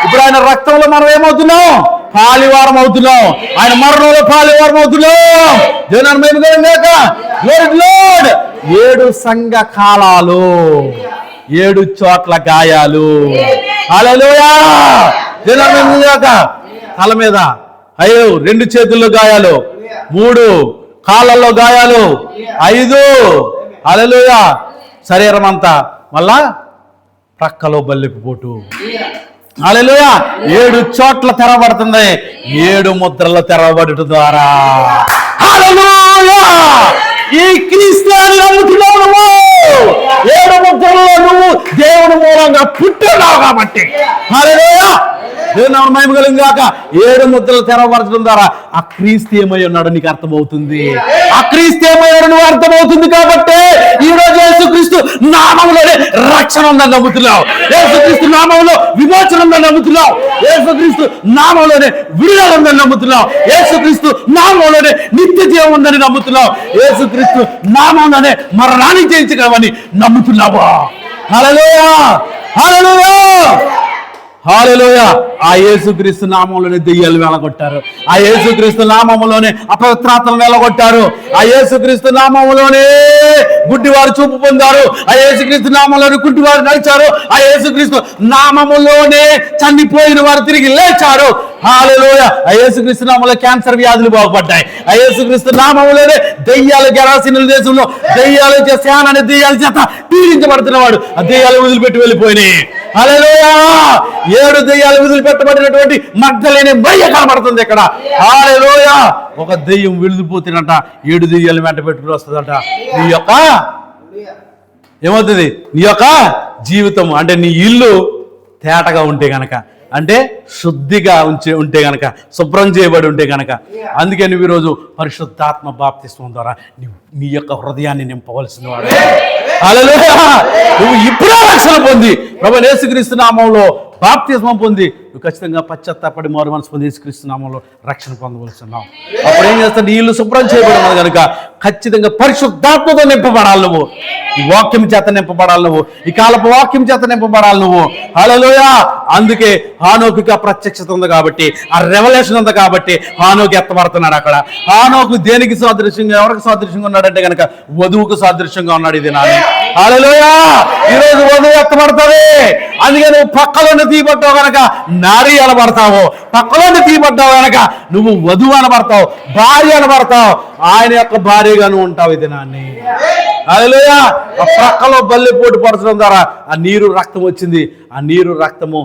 ఇప్పుడు ఆయన రక్తంలో మనం ఏమవుతున్నాం? పాలివారం అవుతున్నాం. ఆయన మరణంలో పాలివారం అవుతున్నాం. దేవునాక 7 సంఘ కాలాలు, 7 చోట్ల గాయాలు. హల్లెలూయా. దేవునాక తల మీద 2 చేతుల్లో గాయాలు, 3 కాళ్ళల్లో గాయాలు, 5 హల్లెలూయా. శరీరం అంతా మళ్ళా ప్రక్కలో బల్లెపు పోటు. హల్లెలూయా. 7 చోట్ల తెరవబడుతుంది. 7 ముద్రల్లో తెరవబడటం ద్వారా హల్లెలూయా ఈ క్రీస్తుని నమ్ముతున్నావు నువ్వు. 7 ముద్రల్లో నువ్వు దేవుని మూలంగా పుట్టినావు కాబట్టి హల్లెలూయా. దేవుని మహిమ కలుగుగాక. 7 ముద్రలు తెరవబడటం ద్వారా ఆ క్రీస్తు ఏమై ఉన్నాడు నీకు అర్థమవుతుంది. ఆ క్రీస్తు ఏమై ఉన్నాడు నువ్వు అర్థమవుతుంది. కాబట్టి ఈ రోజు యేసుక్రీస్తు నామములోనే రక్షణ ఉందని నమ్ముతున్నావు. యేసుక్రీస్తు నామంలో విమోచన ఉందని నమ్ముతున్నావు. యేసుక్రీస్తు నామంలోనే విడుదల ఉందని నమ్ముతున్నావు. యేసుక్రీస్తు నామంలోనే నిత్య జీవం ఉందని నమ్ముతున్నావు. యేసుక్రీస్తు నామంలోనే మరణాన్ని జయించగలవని నమ్ముతున్నావా? హల్లెలూయా. హల్లెలూయా. హల్లెలూయా. ఆ యేసుక్రీస్తు నామంలోనే దెయ్యాలు వెళ్ళగొట్టారు. ఆ యేసుక్రీస్తు నామంలోనే అపవిత్రాత్మను వెళ్ళగొట్టారు. ఆ యేసుక్రీస్తు నామంలోనే గుడ్డివారు చూపు పొందారు. ఆ యేసుక్రీస్తు నామంలోనే కుంటివారు నడిచారు. ఆ యేసుక్రీస్తు నామములోనే చనిపోయిన వారు తిరిగి లేచారు. హల్లెలూయా. ఆ యేసుక్రీస్తు నామంలో క్యాన్సర్ వ్యాధులు బాగుపడ్డాయి. ఆ యేసుక్రీస్తు నామములోనే దెయ్యాలు గెరాసీనుల దేశంలో దెయ్యాలు శానాన్ని దెయ్యాల చేత పీడించబడుతున్నవాడు ఆ దెయ్యాలు వదిలిపెట్టి వెళ్ళిపోయినాయి. హల్లెలూయా. 7 దెయ్యాలు వదిలిపెట్టబడినటువంటి మగ్దలేని మరియ కనబడుతుంది ఇక్కడ. హల్లెలూయా. ఒక దెయ్యం విడిపోతున్నట 7 దెయ్యాలు వెంట పెట్టుకుని వస్తుందట. నీ యొక్క ఏమవుతుంది? నీ యొక్క జీవితం అంటే నీ ఇల్లు తేటగా ఉంటే గనక, అంటే శుద్ధిగా ఉంటే గనక, శుభ్రం చేయబడి ఉంటే గనక, అందుకే నువ్వు ఈరోజు పరిశుద్ధాత్మ బాప్తిస్మం ద్వారా నీ యొక్క హృదయాన్ని నింపవలసిన వాడు. హల్లెలూయా. నువ్వు ఇప్పుడే రక్షణ పొంది ప్రభువైన యేసుక్రీస్తు నామంలో బాప్తిస్మం పొంది నువ్వు ఖచ్చితంగా పశ్చాత్తాపడి మారు మనసు పొంది యేసుక్రీస్తు నామంలో రక్షణ పొందవలసిన్నావు. అప్పుడు ఏం చేస్తావు? నీ ఇల్లు శుభ్రం చేయబడి ఉన్నది కనుక ఖచ్చితంగా పరిశుద్ధాత్మతో నింపబడాలి నువ్వు. ఈ వాక్యం చేత నింపబడాలి నువ్వు. ఈ కాలపు వాక్యం చేత నింపబడాలి నువ్వు. హల్లెలూయా. అందుకే హానోకుకి ఆ ప్రత్యక్షత ఉంది కాబట్టి, ఆ రెవల్యూషన్ ఉంది కాబట్టి హానోకు ఎత్తబడుతున్నాడు అక్కడ. హానోకు దేనికి సాదృశ్యంగా, ఎవరికి సాదృశ్యంగా ఉన్నాడంటే కనుక వధువుకు సాదృశ్యంగా ఉన్నాడు. ఇది నాని. హల్లెలూయా. ఈరోజు వధువు ఎత్తబడుతుంది. అందుకే నువ్వు పక్కలోనే తీయబడ్డావు కనుక నారీ అనబడతావు. పక్కలోనే తీయబడ్డావు కనుక నువ్వు వధువు అనబడతావు, భార్య అనబడతావు. ఆయన యొక్క భార్యగా నువ్వు ఉంటావు. ఇది నాన్ని. హల్లెలూయా. ఆ ప్రక్కలో బల్లెపోటు పరచడం ద్వారా ఆ నీరు రక్తం వచ్చింది. ఆ నీరు రక్తము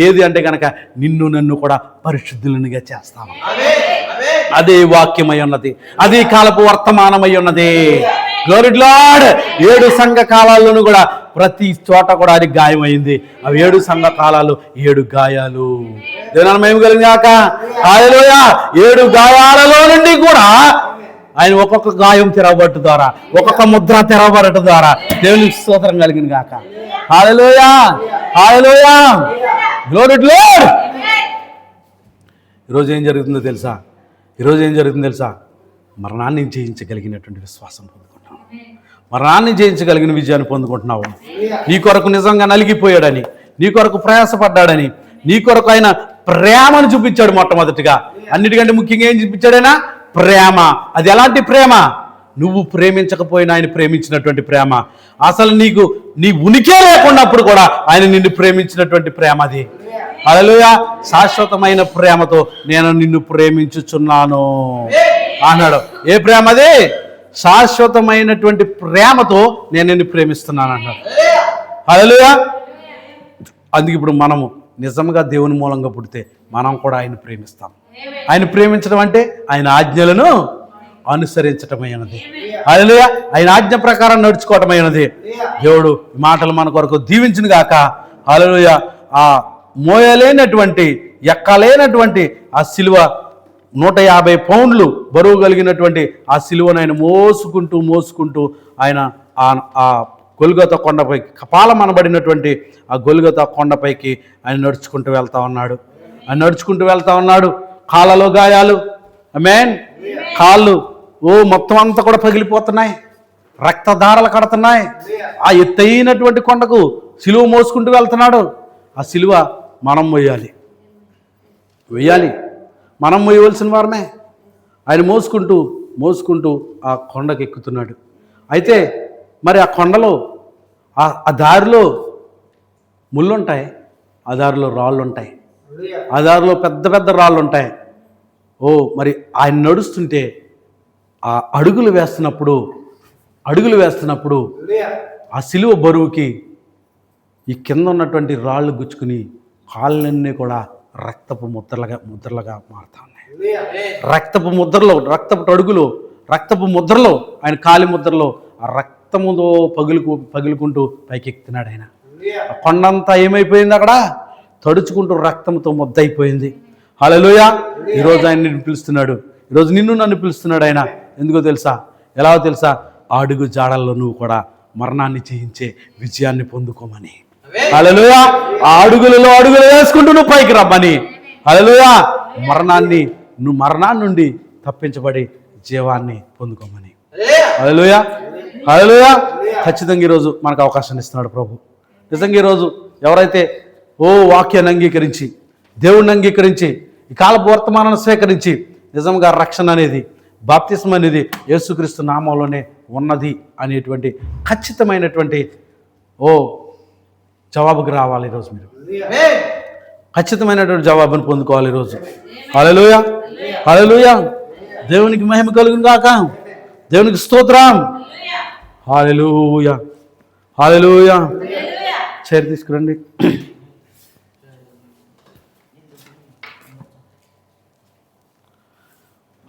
ఏది అంటే కనుక నిన్ను నన్ను కూడా పరిశుద్ధులనిగా చేస్తాము. అదే వాక్యమై ఉన్నది, అది కాలపు వర్తమానమై ఉన్నది. Glory to lord. 7 సంఘ కాలాల్లోనూ కూడా ప్రతి చోట కూడా అది గాయమైంది. అవి 7 సంఘ కాలాలు 7 గాయాలు. దేవుని మహిమ కలిగాక. హల్లెలూయా. 7 గాయాలలో నుండి కూడా ఆయన ఒక్కొక్క గాయం తెరవబట్టు ద్వారా, ఒక్కొక్క ముద్ర తెరవబడటం ద్వారా దేవునికి స్తోత్రం కలిగిన గాక. Hallelujah. Hallelujah. Glory to Lord. ఈరోజు ఏం జరుగుతుందో తెలుసా? మరణాన్ని జయించగలిగినటువంటి విశ్వాసం పొందుకుంటున్నావు. మరణాన్ని జయించగలిగిన విజయాన్ని పొందుకుంటున్నావు. నీ కొరకు నిజంగా నలిగిపోయాడని, నీ కొరకు ప్రయాసపడ్డాడని, నీ కొరకు ఆయన ప్రేమను చూపించాడు. మొట్టమొదటిగా అన్నిటికంటే ముఖ్యంగా ఏం చూపించాడైనా? ప్రేమ. అది ఎలాంటి ప్రేమ? నువ్వు ప్రేమించకపోయినా ఆయన ప్రేమించినటువంటి ప్రేమ. అసలు నీ ఉనికే లేకున్నప్పుడు కూడా ఆయన నిన్ను ప్రేమించినటువంటి ప్రేమ అది. హల్లెలూయా. శాశ్వతమైన ప్రేమతో నేను నిన్ను ప్రేమించుచున్నాను అన్నాడు. ఏ ప్రేమ అది? శాశ్వతమైనటువంటి ప్రేమతో నేను నిన్ను ప్రేమిస్తున్నాను అన్నాడు. హల్లెలూయా. అందుకే ఇప్పుడు మనము నిజంగా దేవుని మూలంగా పుడితే మనం కూడా ఆయన ప్రేమిస్తాం. ఆయన ప్రేమించడం అంటే ఆయన ఆజ్ఞలను అనుసరించటమైనది. హల్లెలూయా. ఆయన ఆజ్ఞ ప్రకారం నడుచుకోవటమైనది. దేవుడు మాటలు మన కొరకు దీవించును గాక. హల్లెలూయా. ఆ మోయలేనటువంటి, ఎక్కలేనటువంటి ఆ సిలువ 150 పౌండ్లు బరువు కలిగినటువంటి ఆ సిలువను ఆయన మోసుకుంటూ ఆయన ఆ గొల్గొతా కొండపైకి, కపాలమనబడినటువంటి ఆ గొల్గొతా కొండపైకి ఆయన నడుచుకుంటూ వెళ్తా ఉన్నాడు. కాళ్ళలో గాయాలు. ఆమేన్. కాళ్ళు మొత్తం అంతా కూడా పగిలిపోతున్నాయి, రక్తధారలు కడుతున్నాయి. ఆ ఎత్తైనటువంటి కొండకు సిలువ మోసుకుంటూ వెళ్తున్నాడు. ఆ సిలువ మనం మొయ్యాలి. మనం మొయ్యవలసిన వారమే. ఆయన మోసుకుంటూ ఆ కొండకు ఎక్కుతున్నాడు. అయితే మరి ఆ కొండలో ఆ దారిలో ముళ్ళుంటాయి, ఆ దారిలో రాళ్ళు ఉంటాయి, ఆ దారిలో పెద్ద పెద్ద రాళ్ళు ఉంటాయి. మరి ఆయన నడుస్తుంటే ఆ అడుగులు వేస్తున్నప్పుడు ఆ సిలువ బరువుకి ఈ కింద ఉన్నటువంటి రాళ్ళు గుచ్చుకుని కాళ్ళన్నీ కూడా రక్తపు ముద్రలుగా మారుతా ఉన్నాయి. రక్తపు ముద్రలో ఆయన కాలి ముద్రలో ఆ రక్తముతో పగులుకుంటూ పైకి ఎక్కుతున్నాడు ఆయన. ఆ కొండంతా ఏమైపోయింది? అక్కడ తడుచుకుంటూ రక్తంతో ముద్దయిపోయింది. హల్లెలూయా. ఈరోజు ఆయన నిన్ను పిలుస్తున్నాడు. ఈరోజు నిన్ను నన్ను పిలుస్తున్నాడు ఆయన. ఎందుకో తెలుసా? ఎలాగో తెలుసా? అడుగు జాడల్లో నువ్వు కూడా మరణాన్ని జయించే విజయాన్ని పొందుకోమని. హల్లెలూయా. ఆ అడుగులు వేసుకుంటూ నువ్వు పైకి రమ్మని. హల్లెలూయా. మరణాన్ని నుండి తప్పించబడి జీవాన్ని పొందుకోమని. హల్లెలూయా. ఖచ్చితంగా ఈరోజు మనకు అవకాశాన్ని ఇస్తున్నాడు ప్రభు. నిజంగా ఈరోజు ఎవరైతే వాక్యాన్ని అంగీకరించి, దేవుణ్ణి అంగీకరించి, ఈ కాలపు వర్తమానాన్ని స్వీకరించి నిజంగా రక్షణ అనేది, బాప్తిస్మం అనేది యేసుక్రీస్తు నామంలోనే ఉన్నది అనేటువంటి ఖచ్చితమైనటువంటి జవాబుకి రావాలి ఈరోజు. మీరు ఖచ్చితమైనటువంటి జవాబును పొందుకోవాలి ఈరోజు. హల్లెలూయా, హల్లెలూయా. దేవునికి మహిమ కలుగును గాక. దేవునికి స్తోత్రం. హల్లెలూయా, హల్లెలూయా. చైర్ తీసుకురండి.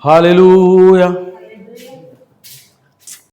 హల్లెలూయా.